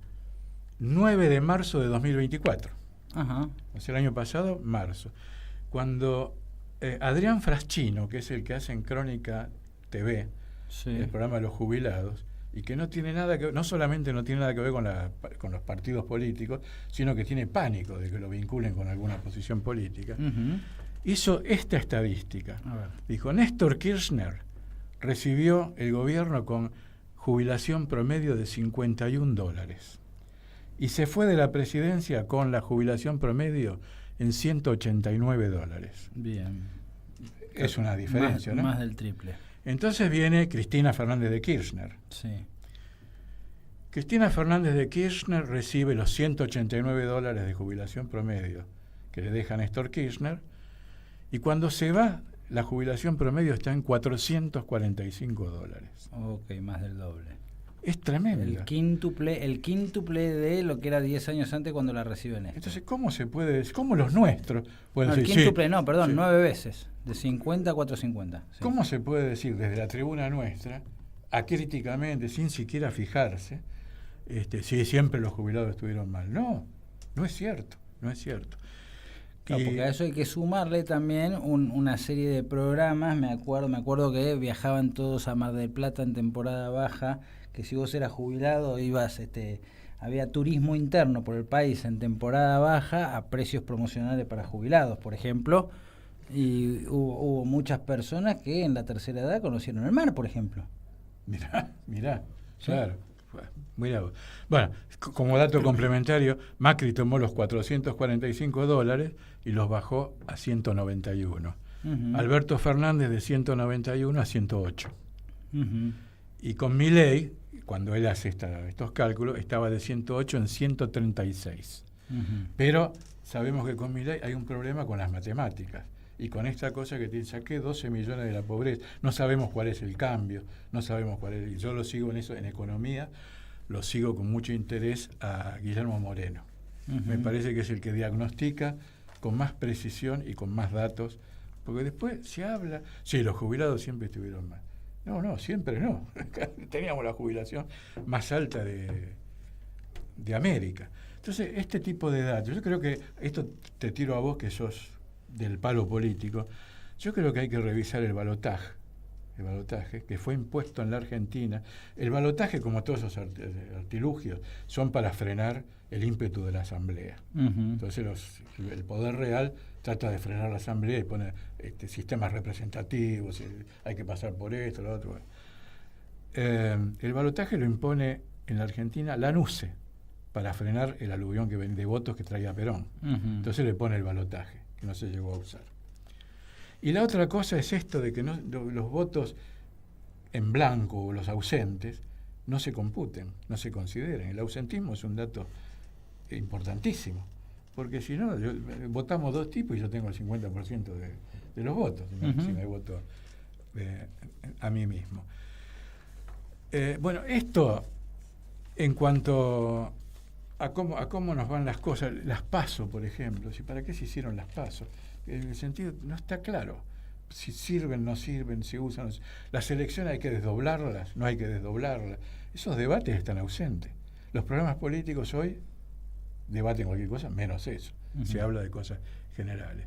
9 de marzo de 2024. ajá, O sea, el año pasado, marzo. Cuando Adrián Fraschino, que es el que hace en Crónica TV, sí, el programa de los jubilados, y que no tiene nada que ver, no solamente no tiene nada que ver con los partidos políticos, sino que tiene pánico de que lo vinculen con alguna posición política, uh-huh, hizo esta estadística. a ver, Dijo, Néstor Kirchner recibió el gobierno con jubilación promedio de $51. Y se fue de la presidencia con la jubilación promedio en $189. Bien. Es una diferencia, ¿no? Más del triple. Entonces viene Cristina Fernández de Kirchner. Sí. Cristina Fernández de Kirchner recibe los $189 de jubilación promedio que le deja Néstor Kirchner, y cuando se va, la jubilación promedio está en $445. Ok, más del doble. Es tremendo. El quíntuple de lo que era 10 años antes cuando la recibe Néstor. Entonces, ¿cómo se puede decir? ¿Cómo los nuestros pueden No, el decir? quíntuple Sí, no, perdón, sí. 9 veces. De 50 a 450. Sí. ¿Cómo se puede decir desde la tribuna nuestra, acríticamente, sin siquiera fijarse, sí, siempre los jubilados estuvieron mal? No, no es cierto, no es cierto. Claro, porque a eso hay que sumarle también una serie de programas. Me acuerdo que viajaban todos a Mar del Plata en temporada baja, que si vos eras jubilado ibas, había turismo interno por el país en temporada baja a precios promocionales para jubilados, por ejemplo, y hubo muchas personas que en la tercera edad conocieron el mar, por ejemplo. Mirá, ¿Sí? claro. Mirá. Bueno, como dato complementario, Macri tomó los $445 y los bajó a 191. Uh-huh. Alberto Fernández de 191 a 108. Uh-huh. Y con Milei, cuando él hace estos cálculos, estaba de 108 en 136. Uh-huh. Pero sabemos que con Milei hay un problema con las matemáticas. Y con esta cosa que te saqué 12 millones de la pobreza, no sabemos cuál es el cambio, no sabemos cuál es. Yo lo sigo en eso, en economía, lo sigo con mucho interés a Guillermo Moreno. Uh-huh. Me parece que es el que diagnostica con más precisión y con más datos, porque después se habla, sí, los jubilados siempre estuvieron mal. No, siempre no. Teníamos la jubilación más alta de América. Entonces, este tipo de datos, yo creo que esto te tiro a vos que sos del palo político, yo creo que hay que revisar el balotaje que fue impuesto en la Argentina. El balotaje, como todos esos artilugios, son para frenar el ímpetu de la Asamblea. Uh-huh. Entonces el poder real trata de frenar la Asamblea y pone sistemas representativos, hay que pasar por esto, lo otro. El balotaje lo impone en la Argentina la NUCE, para frenar el aluvión de votos que traía Perón. Uh-huh. Entonces le pone el balotaje, que no se llegó a usar. Y la otra cosa es esto de que los votos en blanco o los ausentes no se computen, no se consideren. El ausentismo es un dato importantísimo, porque si no, votamos dos tipos y yo tengo el 50% de los votos, uh-huh. si me voto a mí mismo. Bueno, esto en cuanto a cómo nos van las cosas, las PASO, por ejemplo, ¿para qué se hicieron las PASO? En el sentido, no está claro si sirven, no sirven, si usan. Las elecciones hay que desdoblarlas, no hay que desdoblarlas. Esos debates están ausentes. Los programas políticos hoy debaten cualquier cosa, menos eso. Uh-huh. Se habla de cosas generales.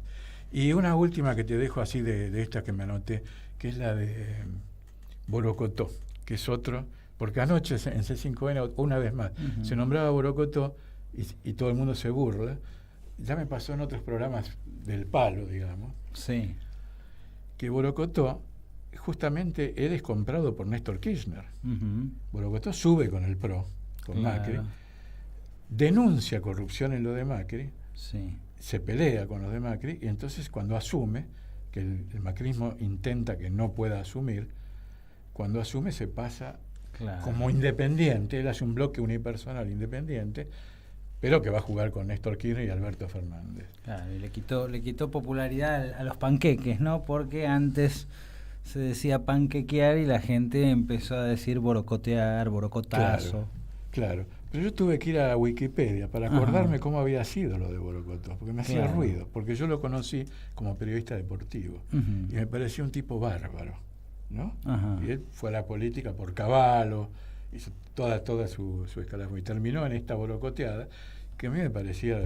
Y una última que te dejo así de esta que me anoté, que es la de Borocotó, que es otro, porque anoche en C5N, una vez más, uh-huh. se nombraba Borocotó y todo el mundo se burla. Ya me pasó en otros programas del palo, digamos, sí, que Borocotó, justamente él es comprado por Néstor Kirchner. Uh-huh. Borocotó sube con el PRO, con claro. Macri, denuncia corrupción en lo de Macri, sí. se pelea con los de Macri, y entonces cuando asume, que el macrismo intenta que no pueda asumir, cuando asume se pasa claro. como independiente, él hace un bloque unipersonal independiente, pero que va a jugar con Néstor Kirchner y Alberto Fernández. Claro, y le quitó popularidad a los panqueques, ¿no? Porque antes se decía panquequear y la gente empezó a decir borocotear, borocotazo. Claro. Pero yo tuve que ir a Wikipedia para acordarme cómo había sido lo de Borocotó, porque me hacía ruido, porque yo lo conocí como periodista deportivo, uh-huh. y me parecía un tipo bárbaro, ¿no? Uh-huh. Y él fue a la política por Cavallo, hizo toda su escalafón, y terminó en esta borocoteada, que a mí me parecía,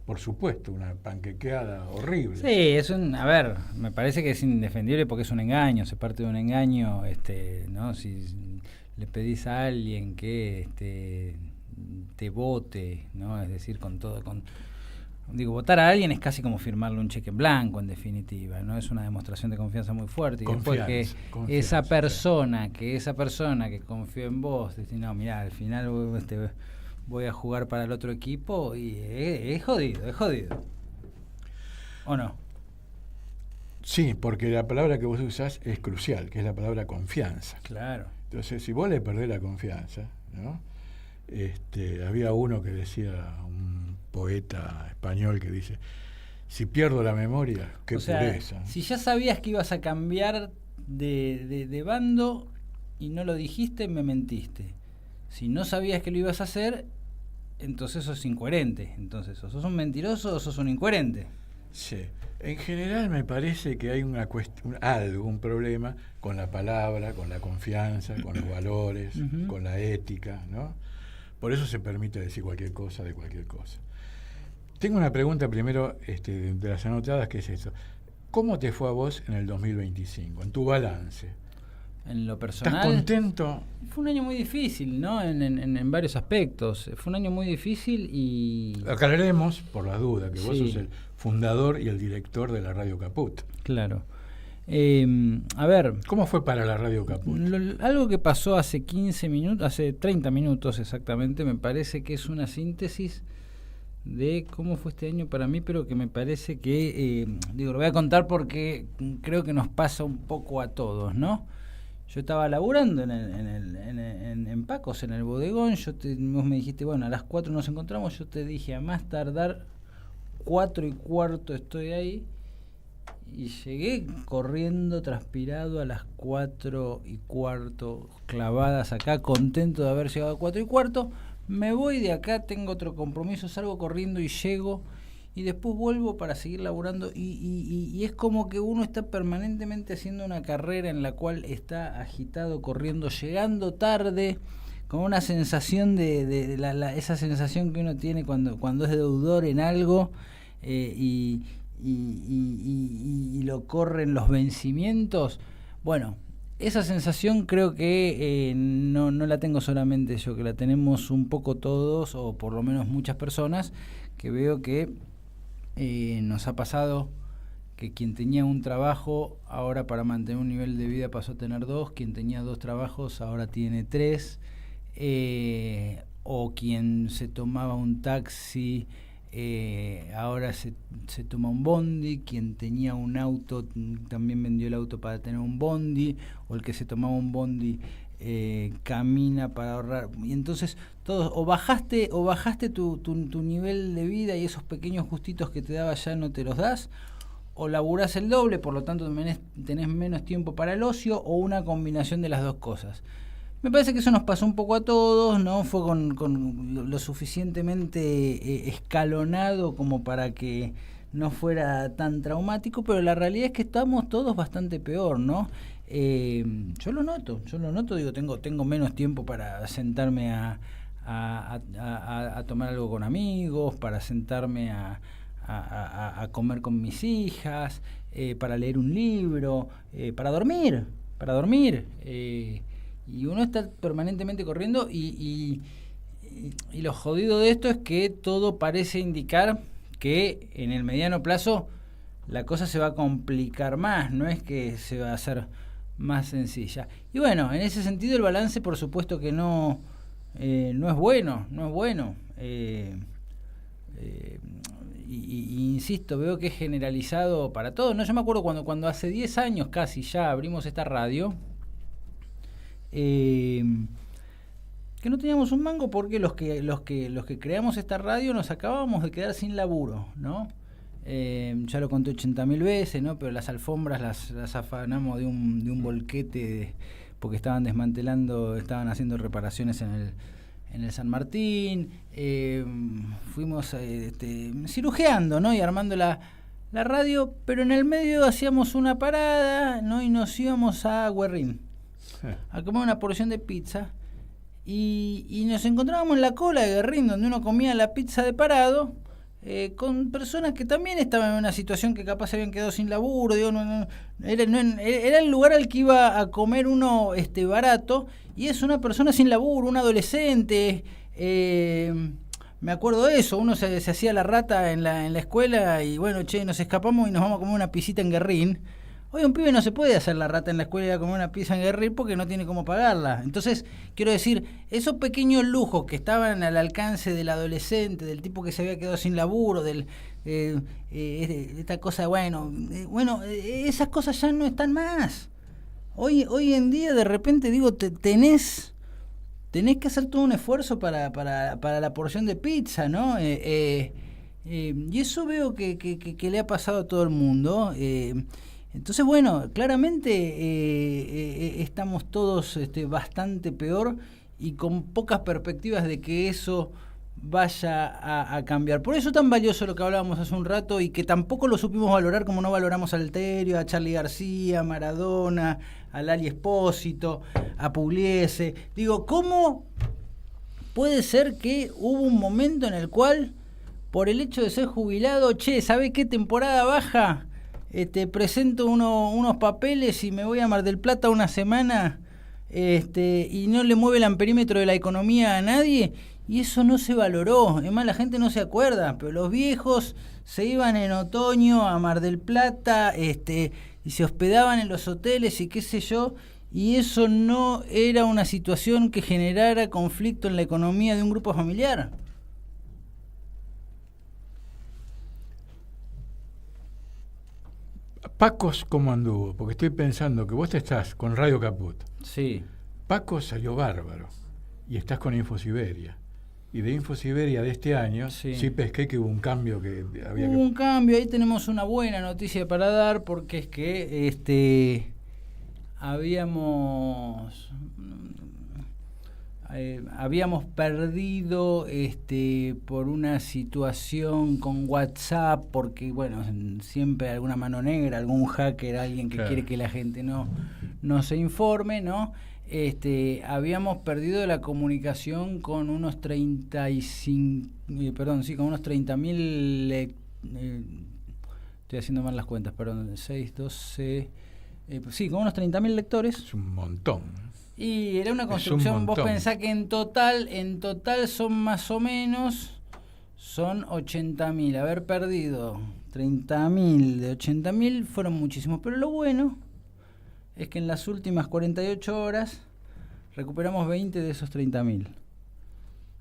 por supuesto, una panquequeada horrible. Sí, me parece que es indefendible porque es un engaño, se parte de un engaño, ¿no? Si le pedís a alguien que te vote, ¿no? Es decir, con Digo, votar a alguien es casi como firmarle un cheque en blanco, en definitiva, ¿no? Es una demostración de confianza muy fuerte. Y después que esa persona que confió en vos, dice, no, mirá, al final voy a jugar para el otro equipo, y es jodido. ¿O no? Sí, porque la palabra que vos usás es crucial, que es la palabra confianza. Claro. Entonces, si vos le perdés la confianza, ¿no? Había uno que decía, un poeta español que dice, si pierdo la memoria, qué pureza. Si ya sabías que ibas a cambiar de bando y no lo dijiste, me mentiste. Si no sabías que lo ibas a hacer, entonces sos incoherente. Entonces, o sos un mentiroso o sos un incoherente. Sí. En general me parece que hay un problema con la palabra, con la confianza, con los valores, con la ética, ¿no? Por eso se permite decir cualquier cosa de cualquier cosa. Tengo una pregunta primero de las anotadas, que es esto. ¿Cómo te fue a vos en el 2025, en tu balance? En lo personal, ¿estás contento? Fue un año muy difícil, ¿no? En varios aspectos. Fue un año muy difícil y... Aclararemos, por la duda, que vos Sí. sos el fundador y el director de la Radio Caput. Claro. A ver... ¿Cómo fue para la Radio Caput? Algo que pasó hace 30 minutos exactamente, me parece que es una síntesis de cómo fue este año para mí, pero que me parece que, lo voy a contar porque creo que nos pasa un poco a todos, ¿no? Yo estaba laburando en Pacos, en el bodegón, vos me dijiste, bueno, a las 4 nos encontramos, yo te dije, a más tardar 4:15 estoy ahí, y llegué corriendo, transpirado, a las 4:15, clavadas acá, contento de haber llegado a 4:15, me voy de acá, tengo otro compromiso, salgo corriendo y llego, y después vuelvo para seguir laburando, y es como que uno está permanentemente haciendo una carrera en la cual está agitado, corriendo, llegando tarde, con una sensación esa sensación que uno tiene cuando es deudor en algo, y lo corren los vencimientos. Bueno, esa sensación creo que no la tengo solamente yo, que la tenemos un poco todos, o por lo menos muchas personas, que veo que nos ha pasado que quien tenía un trabajo ahora, para mantener un nivel de vida, pasó a tener 2, quien tenía 2 trabajos ahora tiene 3, o quien se tomaba un taxi ahora se toma un bondi, quien tenía un auto también vendió el auto para tener un bondi, o el que se tomaba un bondi camina para ahorrar. Y entonces todos o bajaste tu nivel de vida, y esos pequeños gustitos que te daba ya no te los das, o laburás el doble, por lo tanto tenés menos tiempo para el ocio, o una combinación de las dos cosas. Me parece que eso nos pasó un poco a todos, ¿no? Fue con lo suficientemente escalonado como para que no fuera tan traumático, pero la realidad es que estamos todos bastante peor, ¿no? Yo lo noto, digo, tengo menos tiempo para sentarme a tomar algo con amigos, para sentarme a comer con mis hijas, para leer un libro, para dormir. Y uno está permanentemente corriendo, y lo jodido de esto es que todo parece indicar que en el mediano plazo la cosa se va a complicar más, no es que se va a hacer más sencilla. Y bueno, en ese sentido el balance, por supuesto que no es bueno. Y insisto, veo que es generalizado para todos, ¿no? Yo me acuerdo cuando hace 10 años casi ya abrimos esta radio, que no teníamos un mango, porque los que creamos esta radio nos acabábamos de quedar sin laburo, ¿no? Ya lo conté 80.000 veces, ¿no? Pero las alfombras las afanamos de un volquete, porque estaban haciendo reparaciones en el San Martín. Fuimos cirujeando, ¿no? Y armando la radio, pero en el medio hacíamos una parada, ¿no? Y nos íbamos a Guerrín a comer una porción de pizza, y nos encontrábamos en la cola de Guerrín, donde uno comía la pizza de parado, con personas que también estaban en una situación que capaz se habían quedado sin laburo. Digo, era el lugar al que iba a comer uno barato, y es una persona sin laburo, un adolescente, me acuerdo de eso, uno se hacía la rata en la escuela y bueno, che, nos escapamos y nos vamos a comer una pisita en Guerrín. Hoy un pibe no se puede hacer la rata en la escuela y ir a comer una pizza en Guerrín porque no tiene cómo pagarla. Entonces, quiero decir, esos pequeños lujos que estaban al alcance del adolescente, del tipo que se había quedado sin laburo, esta cosa, esas cosas ya no están más. Hoy en día, de repente, digo, tenés que hacer todo un esfuerzo para la porción de pizza, ¿no? Y eso veo que le ha pasado a todo el mundo. Entonces, bueno, claramente estamos todos bastante peor y con pocas perspectivas de que eso vaya a cambiar. Por eso es tan valioso lo que hablábamos hace un rato y que tampoco lo supimos valorar como no valoramos a Alterio, a Charly García, a Maradona, a Lali Espósito, a Pugliese. Digo, ¿cómo puede ser que hubo un momento en el cual, por el hecho de ser jubilado, ¿sabe qué temporada baja? Presento unos papeles y me voy a Mar del Plata una semana y no le mueve el amperímetro de la economía a nadie, y eso no se valoró. Además, la gente no se acuerda, pero los viejos se iban en otoño a Mar del Plata y se hospedaban en los hoteles y qué sé yo, y eso no era una situación que generara conflicto en la economía de un grupo familiar. Pacos, ¿cómo anduvo? Porque estoy pensando que vos estás con Radio Caput. Sí. Paco salió bárbaro. Y estás con InfoSiberia. Y de InfoSiberia de este año, sí pesqué que hubo un cambio que había Hubo un cambio, ahí tenemos una buena noticia para dar, porque es que habíamos perdido por una situación con WhatsApp, porque bueno, siempre alguna mano negra, algún hacker, alguien que quiere que la gente no se informe, ¿no? Habíamos perdido la comunicación con unos 30.000 estoy haciendo mal las cuentas, 6, 12 con unos 30.000 lectores. Es un montón. Y era una construcción, vos pensás que en total son más o menos, son 80.000. Haber perdido 30.000 de 80.000 fueron muchísimos. Pero lo bueno es que en las últimas 48 horas recuperamos 20 de esos 30.000.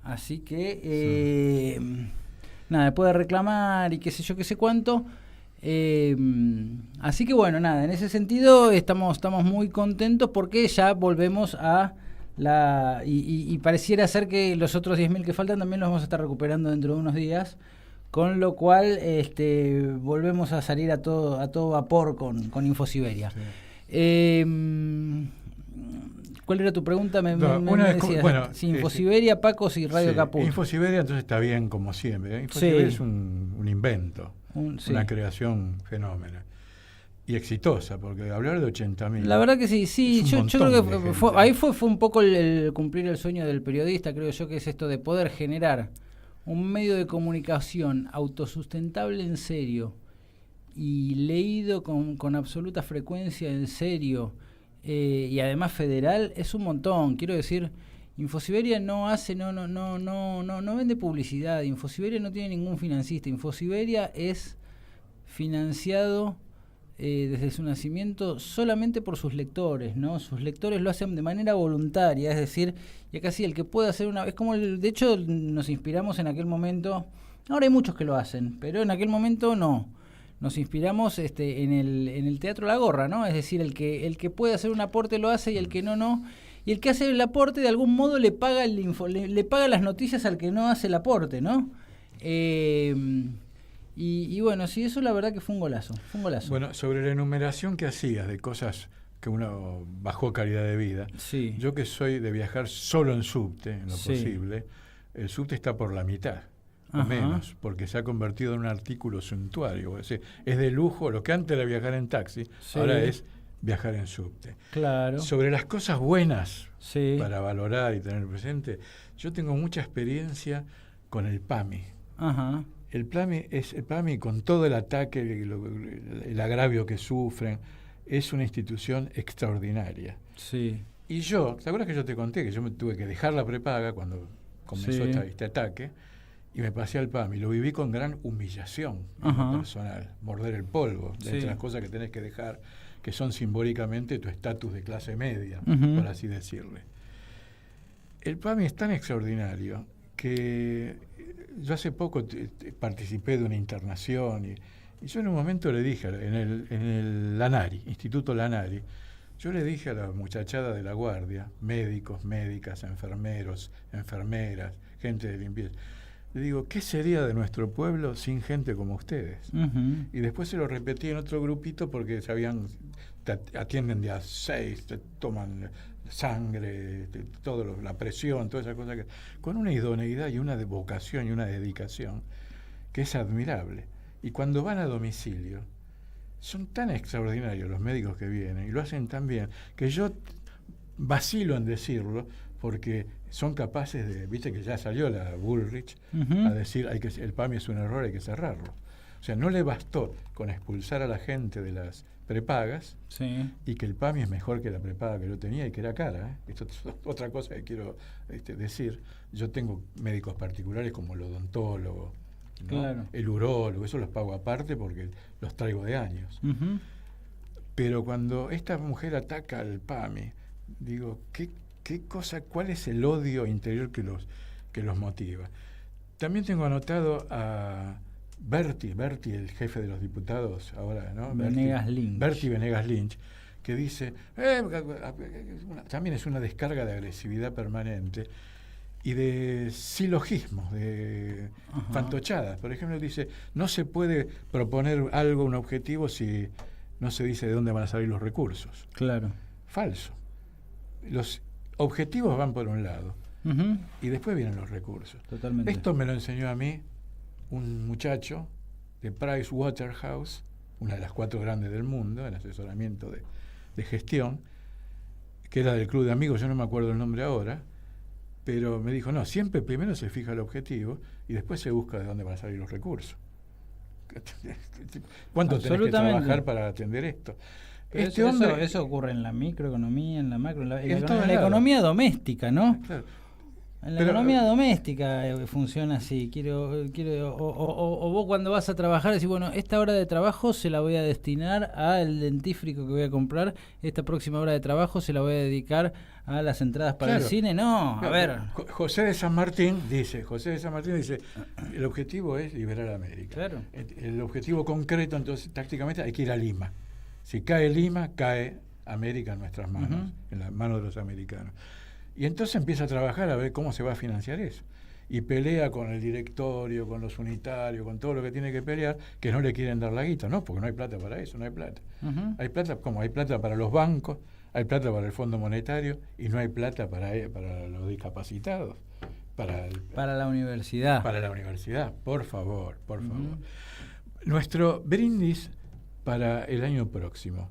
Así que, nada, puede reclamar y qué sé yo, qué sé cuánto. Así que bueno, nada, en ese sentido estamos muy contentos porque ya volvemos a y pareciera ser que los otros 10.000 que faltan también los vamos a estar recuperando dentro de unos días, con lo cual volvemos a salir a todo vapor con InfoSiberia. Sí. ¿Cuál era tu pregunta? Me decías, InfoSiberia, Pacos y Radio Caput. InfoSiberia entonces está bien como siempre. InfoSiberia es un invento. Una creación fenómena y exitosa, porque hablar de 80.000, la verdad que sí, yo creo que ahí fue un poco el cumplir el sueño del periodista, creo yo, que es esto de poder generar un medio de comunicación autosustentable en serio y leído con absoluta frecuencia en serio, y además federal. Es un montón, quiero decir. InfoSiberia no vende publicidad. InfoSiberia no tiene ningún financista. InfoSiberia es financiado desde su nacimiento solamente por sus lectores, ¿no? Sus lectores lo hacen de manera voluntaria, es decir, y acá sí, el que puede hacer es como de hecho nos inspiramos en aquel momento. Ahora hay muchos que lo hacen, pero en aquel momento no. Nos inspiramos en el Teatro La Gorra, ¿no? Es decir, el que puede hacer un aporte lo hace y el que no. Y el que hace el aporte de algún modo le paga le paga las noticias al que no hace el aporte, ¿no? Y bueno, sí, eso la verdad que fue un golazo. Bueno, sobre la enumeración que hacías de cosas que uno bajó calidad de vida, sí. Yo que soy de viajar solo en subte, en lo posible, el subte está por la mitad, o menos, porque se ha convertido en un artículo suntuario. Es decir, es de lujo, lo que antes era viajar en taxi, ahora es viajar en subte. Claro. Sobre las cosas buenas para valorar y tener presente, yo tengo mucha experiencia con el PAMI. Ajá. El PAMI con todo el ataque, el agravio que sufren, es una institución extraordinaria. Sí. Y yo, ¿te acuerdas que yo te conté que yo me tuve que dejar la prepaga cuando comenzó este ataque? y me pasé al PAMI. Lo viví con gran humillación personal, morder el polvo, de entre las cosas que tenés que dejar, que son simbólicamente tu estatus de clase media, por así decirle. El PAMI es tan extraordinario que yo hace poco participé de una internación y yo en un momento le dije, en el Lanari, Instituto Lanari, yo le dije a la muchachada de la guardia, médicos, médicas, enfermeros, enfermeras, gente de limpieza, le digo, ¿qué sería de nuestro pueblo sin gente como ustedes? Y después se lo repetí en otro grupito porque sabían, te atienden de a 6, te toman sangre, la presión, todas esas cosas, con una idoneidad y una vocación y una dedicación que es admirable. Y cuando van a domicilio, son tan extraordinarios los médicos que vienen y lo hacen tan bien que yo vacilo en decirlo porque son capaces de, viste que ya salió la Bullrich a decir el PAMI es un error, hay que cerrarlo. O sea, no le bastó con expulsar a la gente de las prepagas y que el PAMI es mejor que la prepaga que yo tenía y que era cara. Esto es otra cosa que quiero decir. Yo tengo médicos particulares como el odontólogo, ¿no? El urólogo, eso los pago aparte porque los traigo de años. Pero cuando esta mujer ataca al PAMI, digo, ¿qué cosa, cuál es el odio interior que los motiva? También tengo anotado a Berti, el jefe de los diputados ahora, ¿no? Berti Venegas Lynch, que dice, también es una descarga de agresividad permanente y de silogismos, de fantochadas. Por ejemplo, dice, no se puede proponer algo, un objetivo, si no se dice de dónde van a salir los recursos. Claro. Falso. Los objetivos van por un lado y después vienen los recursos. Totalmente. Esto me lo enseñó a mí un muchacho de Price Waterhouse, una de las 4 grandes del mundo en asesoramiento de gestión, que era del club de amigos, yo no me acuerdo el nombre ahora, pero me dijo, no, siempre primero se fija el objetivo y después se busca de dónde van a salir los recursos. ¿Cuánto tenés que trabajar para atender esto? Eso ocurre en la microeconomía, en la macro, en la economía doméstica, ¿no? Claro. En la economía doméstica funciona así. O vos cuando vas a trabajar decís, bueno, esta hora de trabajo se la voy a destinar al dentífrico que voy a comprar, esta próxima hora de trabajo se la voy a dedicar a las entradas para el cine. No, a ver. José de San Martín dice, el objetivo es liberar a América. Claro. El objetivo concreto, entonces, tácticamente, hay que ir a Lima. Si cae Lima, cae América en nuestras manos, en las manos de los americanos. Y entonces empieza a trabajar a ver cómo se va a financiar eso. Y pelea con el directorio, con los unitarios, con todo lo que tiene que pelear, que no le quieren dar la guita. No, porque no hay plata para eso, no hay plata. Hay plata, como hay plata para los bancos, hay plata para el Fondo Monetario y no hay plata para los discapacitados. Para la universidad. Para la universidad, por favor. Nuestro brindis para el año próximo.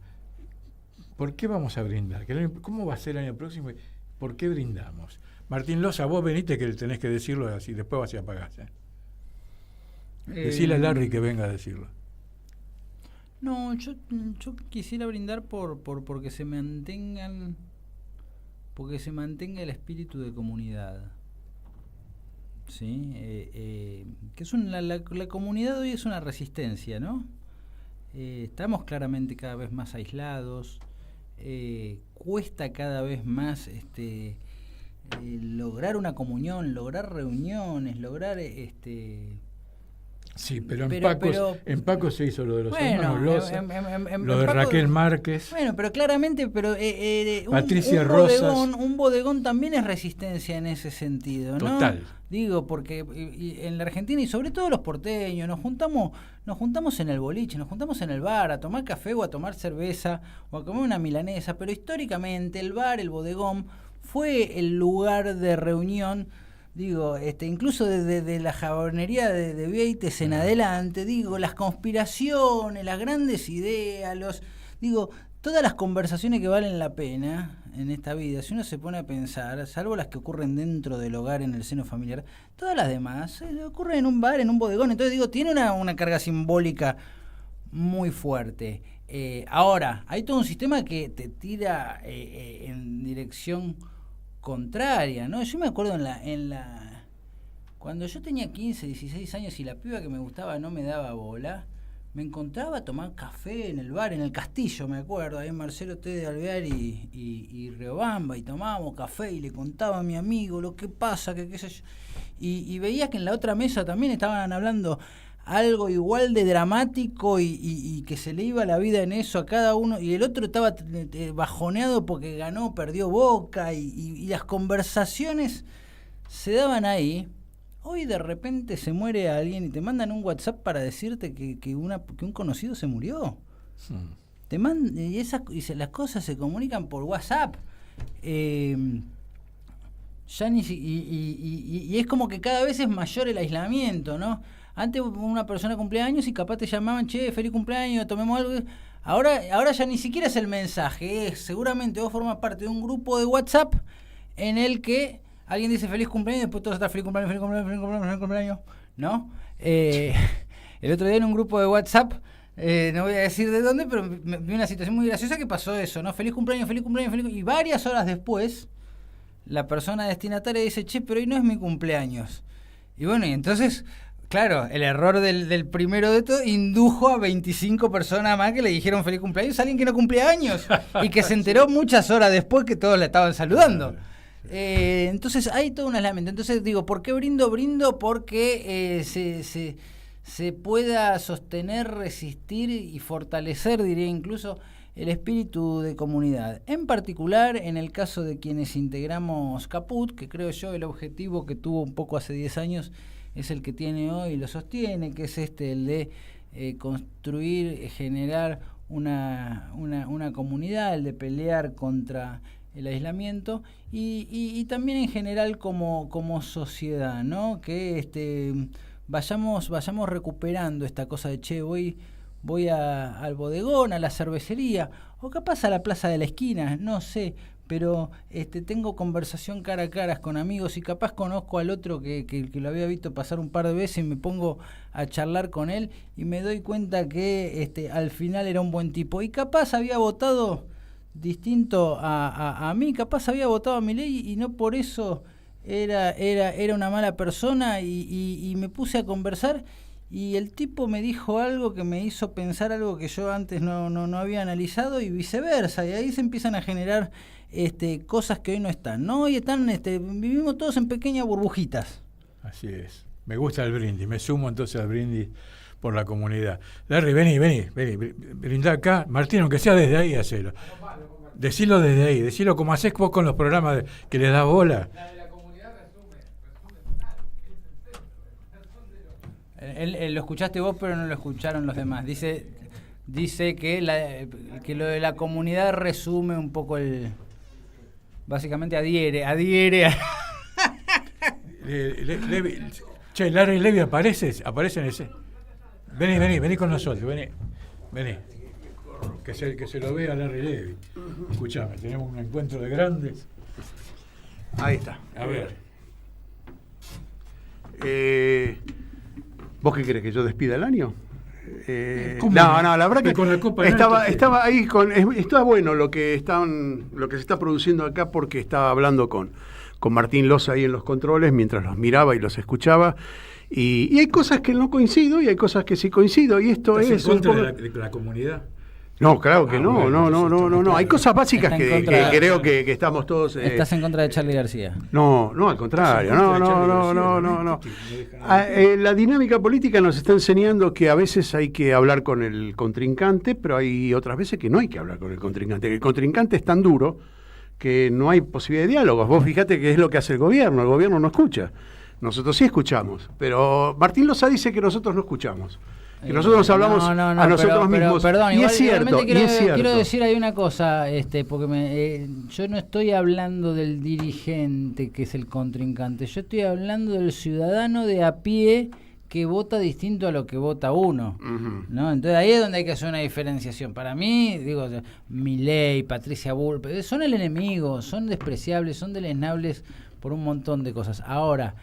¿Por qué vamos a brindar? ¿Cómo va a ser el año próximo? ¿Por qué brindamos? Martín Loza, vos venite que tenés que decirlo así, después vas y apagás. Decile a Larry que venga a decirlo. No, yo quisiera brindar porque se mantengan, porque se mantenga el espíritu de comunidad. ¿Sí? Que es la comunidad hoy es una resistencia, ¿no? Estamos claramente cada vez más aislados. Cuesta cada vez más lograr una comunión, lograr reuniones, lograr Sí, pero en Paco se hizo lo de los hermanos Loza, lo de Paco, Raquel Márquez. Bueno, pero claramente, Patricia Rosas. Un bodegón también es resistencia en ese sentido, ¿no? Total. Digo, porque en la Argentina y sobre todo los porteños nos juntamos en el boliche, nos juntamos en el bar a tomar café o a tomar cerveza o a comer una milanesa, pero históricamente el bar, el bodegón fue el lugar de reunión. Digo, incluso desde la jabonería de Vieites en adelante, digo, las conspiraciones, las grandes ideas, todas las conversaciones que valen la pena en esta vida, si uno se pone a pensar, salvo las que ocurren dentro del hogar, en el seno familiar, todas las demás ocurren en un bar, en un bodegón. Entonces, tiene una carga simbólica muy fuerte. Ahora, hay todo un sistema que te tira en dirección contraria, ¿no? Yo me acuerdo en cuando yo tenía 15, 16 años y la piba que me gustaba no me daba bola, me encontraba a tomar café en el bar, en el Castillo, me acuerdo, ahí en Marcelo T. de Alvear y Riobamba, y tomábamos café y le contaba a mi amigo lo que pasa, que qué sé yo. Y veía que en la otra mesa también estaban hablando algo igual de dramático y que se le iba la vida en eso a cada uno, y el otro estaba bajoneado porque ganó, perdió Boca, y las conversaciones se daban ahí. Hoy de repente se muere alguien y te mandan un WhatsApp para decirte que un conocido se murió. Te mandan, y las cosas se comunican por WhatsApp. Ya y es como que cada vez es mayor el aislamiento, ¿no? Antes una persona cumplía años y capaz te llamaban, che, feliz cumpleaños, tomemos algo. Ahora ya ni siquiera es el mensaje, seguramente vos formás parte de un grupo de WhatsApp en el que alguien dice feliz cumpleaños y después todos están feliz cumpleaños, feliz cumpleaños, feliz cumpleaños, feliz cumpleaños, ¿no? El otro día en un grupo de WhatsApp, no voy a decir de dónde, pero vi una situación muy graciosa que pasó eso, ¿no? Feliz cumpleaños, feliz cumpleaños, feliz cumpleaños. Y varias horas después, la persona destinataria dice, che, pero hoy no es mi cumpleaños. Y bueno, y entonces, claro, el error del primero de todo indujo a 25 personas más que le dijeron feliz cumpleaños a alguien que no cumplía años y que se enteró muchas horas después que todos la estaban saludando. Entonces hay todo un aislamiento. Entonces digo, ¿por qué brindo? Brindo porque se pueda sostener, resistir y fortalecer, diría incluso, el espíritu de comunidad. En particular, en el caso de quienes integramos Caput, que creo yo el objetivo que tuvo un poco hace 10 años es el que tiene hoy y lo sostiene, que es el de construir, generar una comunidad, el de pelear contra el aislamiento y también en general como sociedad, ¿no? Que vayamos recuperando esta cosa de che, voy al bodegón, a la cervecería, o capaz a la plaza de la esquina, no sé, pero tengo conversación cara a cara con amigos y capaz conozco al otro que lo había visto pasar un par de veces y me pongo a charlar con él y me doy cuenta que al final era un buen tipo y capaz había votado distinto a mí, capaz había votado a Milei y no por eso era una mala persona y me puse a conversar y el tipo me dijo algo que me hizo pensar algo que yo antes no había analizado y viceversa, y ahí se empiezan a generar cosas que hoy no están, ¿no? Hoy vivimos todos en pequeñas burbujitas. Así es. Me gusta el brindis, me sumo entonces al brindis por la comunidad. Larry, vení, brindá acá. Martín, aunque sea desde ahí, hacelo. Decilo desde ahí, decilo como hacés vos con los programas que les das bola. Lo escuchaste vos, pero no lo escucharon los demás. Dice que lo de la comunidad resume un poco básicamente adhiere a... Che, Larry Levy, ¿aparece en ese? Vení con nosotros, vení. Que se lo vea Larry Levy. Escuchame, tenemos un encuentro de grandes. Ahí está. A ver. ¿Vos qué crees? ¿Que yo despida el año? ¿Cómo? No, la verdad que con la Copa estaba ahí está bueno lo que se está produciendo acá porque estaba hablando con Martín Loza ahí en los controles mientras los miraba y los escuchaba y hay cosas que no coincido y hay cosas que sí coincido y esto es en contra de la comunidad. No, claro que no. Hay cosas básicas que creo que estamos todos... ¿Estás en contra de Charly García? No, al contrario. No. La dinámica política nos está enseñando que a veces hay que hablar con el contrincante, pero hay otras veces que no hay que hablar con el contrincante. El contrincante es tan duro que no hay posibilidad de diálogos. Vos fíjate que es lo que hace el gobierno no escucha. Nosotros sí escuchamos, pero Martín Loza dice que nosotros no escuchamos. Que nosotros nos hablamos a nosotros mismos. Perdón, y es cierto. Quiero decir ahí una cosa, porque yo no estoy hablando del dirigente que es el contrincante, yo estoy hablando del ciudadano de a pie que vota distinto a lo que vota uno, ¿no? Entonces ahí es donde hay que hacer una diferenciación. Para mí, digo, Milei, Patricia Bull, son el enemigo, son despreciables, son deleznables por un montón de cosas. Ahora,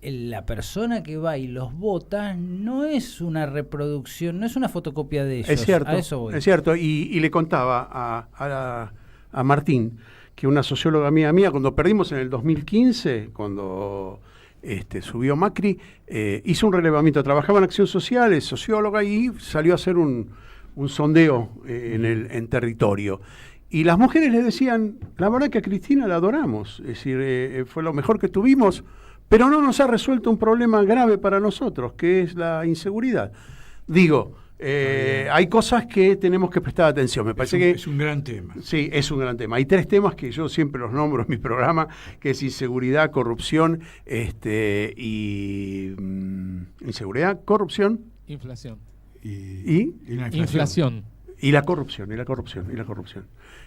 la persona que va y los vota no es una reproducción, no es una fotocopia de ellos. Es cierto, a eso voy. Es cierto. Y le contaba a Martín que una socióloga mía, cuando perdimos en el 2015, cuando subió Macri, hizo un relevamiento, trabajaba en Acción Social, es socióloga, y salió a hacer un sondeo en territorio. Y las mujeres le decían, la verdad que a Cristina la adoramos, es decir, fue lo mejor que tuvimos, pero no nos ha resuelto un problema grave para nosotros, que es la inseguridad. Digo, hay cosas que tenemos que prestar atención. Me parece que es un gran tema. Sí, es un gran tema. Hay 3 temas que yo siempre los nombro en mi programa, que es inseguridad, corrupción, y inseguridad, corrupción. Inflación. Y la inflación. Y la corrupción.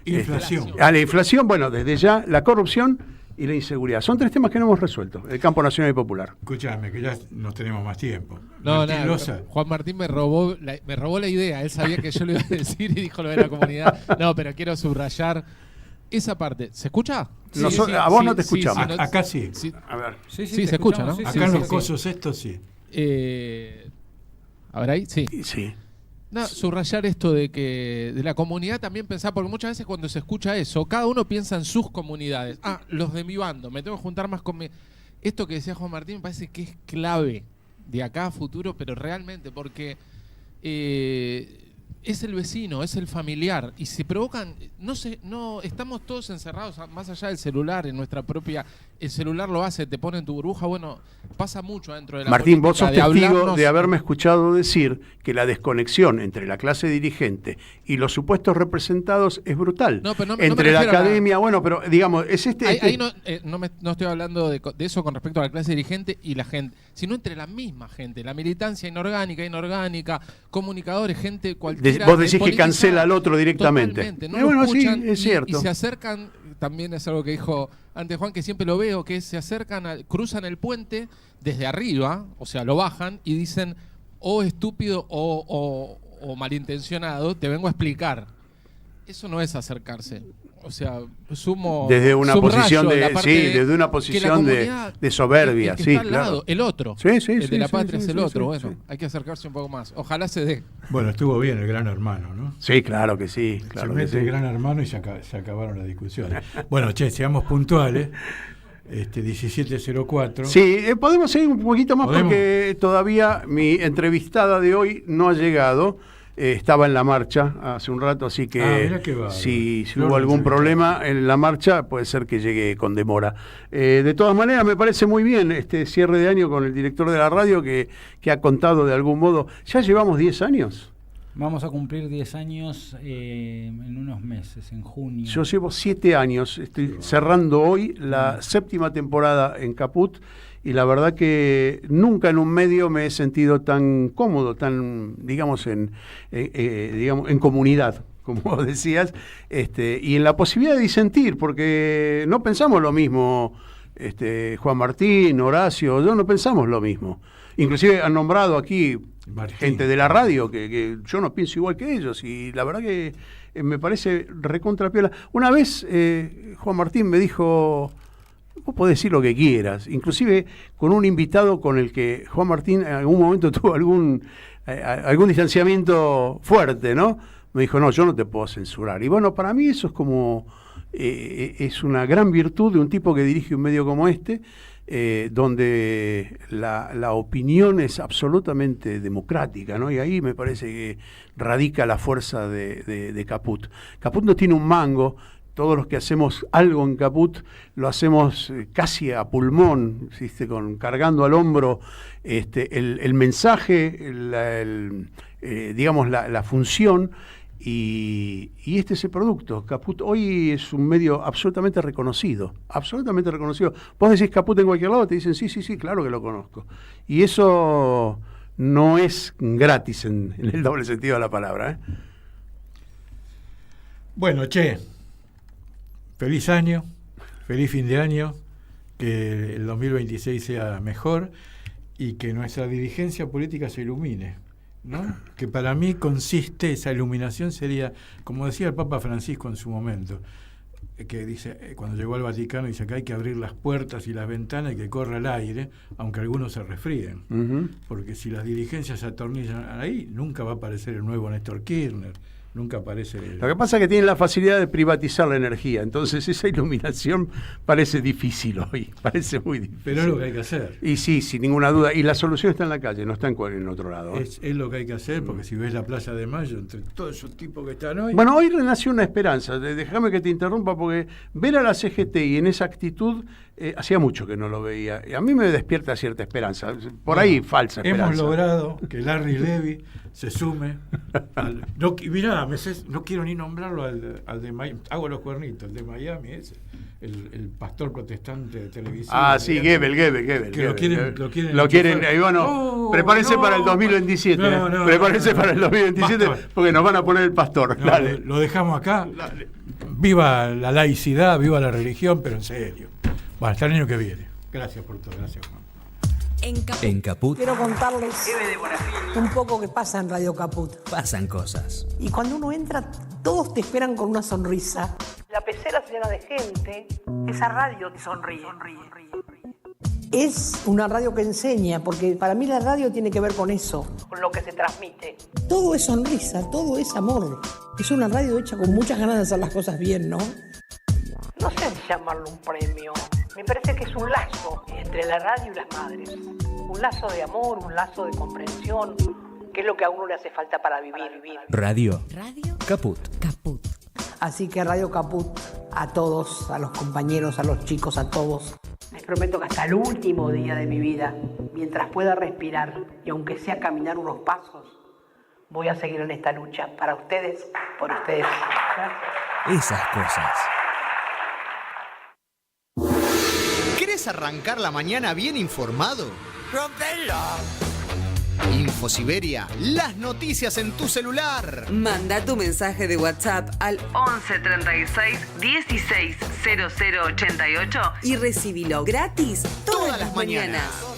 Inflación. La inflación, bueno, desde ya, la corrupción y la inseguridad. Son 3 temas que no hemos resuelto, el campo nacional y popular. Escúchame, que ya no tenemos más tiempo. No, Juan Martín me robó la idea. Él sabía que yo lo iba a decir y dijo lo de la comunidad. No, pero quiero subrayar esa parte. ¿Se escucha? Sí, a vos no te escuchamos. Sí, acá sí. A ver. Sí, se escucha, ¿no? Acá en los cosos estos sí. A ver ahí, sí. Sí. No, subrayar esto de la comunidad también pensar, porque muchas veces cuando se escucha eso, cada uno piensa en sus comunidades. Los de mi bando, me tengo que juntar más con mi... Esto que decía Juan Martín me parece que es clave de acá a futuro, pero realmente, porque es el vecino, es el familiar, y se provocan, no estamos todos encerrados más allá del celular, en nuestra propia, el celular lo hace, te pone en tu burbuja, bueno, pasa mucho dentro de la Martín, vos sos testigo hablarnos, de haberme escuchado decir que la desconexión entre la clase dirigente y los supuestos representados es brutal. No, pero entre la academia, bueno, pero digamos, es ahí no estoy hablando de eso con respecto a la clase dirigente y la gente, sino entre la misma gente, la militancia inorgánica, comunicadores, gente cualquiera. Vos decís que cancela al otro directamente. Totalmente, no lo escuchan, sí, es cierto. Y se acercan, también es algo que dijo antes Juan, que siempre lo veo, que se acercan, cruzan el puente desde arriba, o sea, lo bajan y dicen, estúpido o malintencionado, te vengo a explicar. Eso no es acercarse. O sea, desde una posición desde una posición de soberbia, el que sí, está al claro. lado, el otro, el de la patria es el otro. Bueno, hay que acercarse un poco más. Ojalá se dé. Bueno, estuvo bien el Gran Hermano, ¿no? Sí, claro que sí. Claro se mete el Gran Hermano y se acabaron las discusiones. Bueno, seamos puntuales. 17:04. Sí, podemos seguir un poquito más porque todavía mi entrevistada de hoy no ha llegado. Estaba en la marcha hace un rato, así que si hubo algún problema en la marcha, puede ser que llegue con demora. De todas maneras, me parece muy bien este cierre de año con el director de la radio que ha contado de algún modo. ¿Ya llevamos 10 años? Vamos a cumplir 10 años en unos meses, en junio. Yo llevo 7 años, estoy cerrando hoy la 7ª temporada en Caput. Y la verdad que nunca en un medio me he sentido tan cómodo, tan, digamos, en comunidad, como vos decías, y en la posibilidad de disentir, porque no pensamos lo mismo, Juan Martín, Horacio, yo no pensamos lo mismo. Inclusive han nombrado aquí gente de la radio que yo no pienso igual que ellos, y la verdad que me parece recontra piola. Una vez Juan Martín me dijo... Vos podés decir lo que quieras, inclusive con un invitado con el que Juan Martín en algún momento tuvo algún distanciamiento fuerte, ¿no? Me dijo, no, yo no te puedo censurar. Y bueno, para mí eso es como, es una gran virtud de un tipo que dirige un medio como este, donde la opinión es absolutamente democrática, ¿no? Y ahí me parece que radica la fuerza de Caput. Caput no tiene un mango. Todos los que hacemos algo en Caput lo hacemos casi a pulmón, ¿sí? Cargando al hombro el mensaje, digamos la función, y este es el producto. Caput hoy es un medio absolutamente reconocido, absolutamente reconocido. Vos decís Caput en cualquier lado, te dicen sí, claro que lo conozco. Y eso no es gratis en el doble sentido de la palabra, ¿eh? Bueno, feliz año, feliz fin de año, que el 2026 sea mejor y que nuestra dirigencia política se ilumine, ¿no? Que para mí esa iluminación sería, como decía el Papa Francisco en su momento, que dice, cuando llegó al Vaticano, dice que hay que abrir las puertas y las ventanas y que corra el aire, aunque algunos se resfríen. Porque si las dirigencias se atornillan ahí, nunca va a aparecer el nuevo Néstor Kirchner, nunca aparece. Lo que pasa es que tienen la facilidad de privatizar la energía, entonces esa iluminación parece difícil hoy, parece muy difícil. Pero es lo que hay que hacer. Y sí, sin ninguna duda, y la solución está en la calle, no está en otro lado. Es lo que hay que hacer, porque si ves la Plaza de Mayo, entre todos esos tipos que están hoy... Bueno, hoy renació una esperanza, déjame que te interrumpa, porque ver a la CGT y en esa actitud, hacía mucho que no lo veía, y a mí me despierta cierta esperanza, por ahí falsa esperanza. Hemos logrado que Larry Levy se sume no, mirá, no quiero ni nombrarlo al de Miami, hago los cuernitos, el de Miami ese, el pastor protestante de televisión. Ah, sí, Goebbels. Que lo quieren y bueno, prepárense para el 2027. Prepárense para el 2027, pastor, porque nos van a poner el pastor. Lo dejamos acá. Dale. Viva la laicidad, viva la religión, pero en serio. Bueno, hasta el año que viene. Gracias por todo, gracias, Juan. En Caput quiero contarles un poco que pasa en Radio Caput. pasan cosas. Y cuando uno entra, todos te esperan con una sonrisa. La pecera se llena de gente. Esa radio te sonríe. Es una radio que enseña, porque para mí la radio tiene que ver con eso, con lo que se transmite. Todo es sonrisa, todo es amor. Es una radio hecha con muchas ganas de hacer las cosas bien, ¿no? No sé si llamarlo un premio. Me parece que es un lazo entre la radio y las madres. Un lazo de amor, un lazo de comprensión, que es lo que a uno le hace falta para vivir. Radio Caput. Así que Radio Caput, a todos, a los compañeros, a los chicos, a todos. Les prometo que hasta el último día de mi vida, mientras pueda respirar y aunque sea caminar unos pasos, voy a seguir en esta lucha para ustedes, por ustedes. Gracias. Esas cosas. ¿Querés arrancar la mañana bien informado? ¡Rompelo! InfoSiberia, las noticias en tu celular. Manda tu mensaje de WhatsApp al 11 36 16 0088 y recibilo gratis todas las mañanas.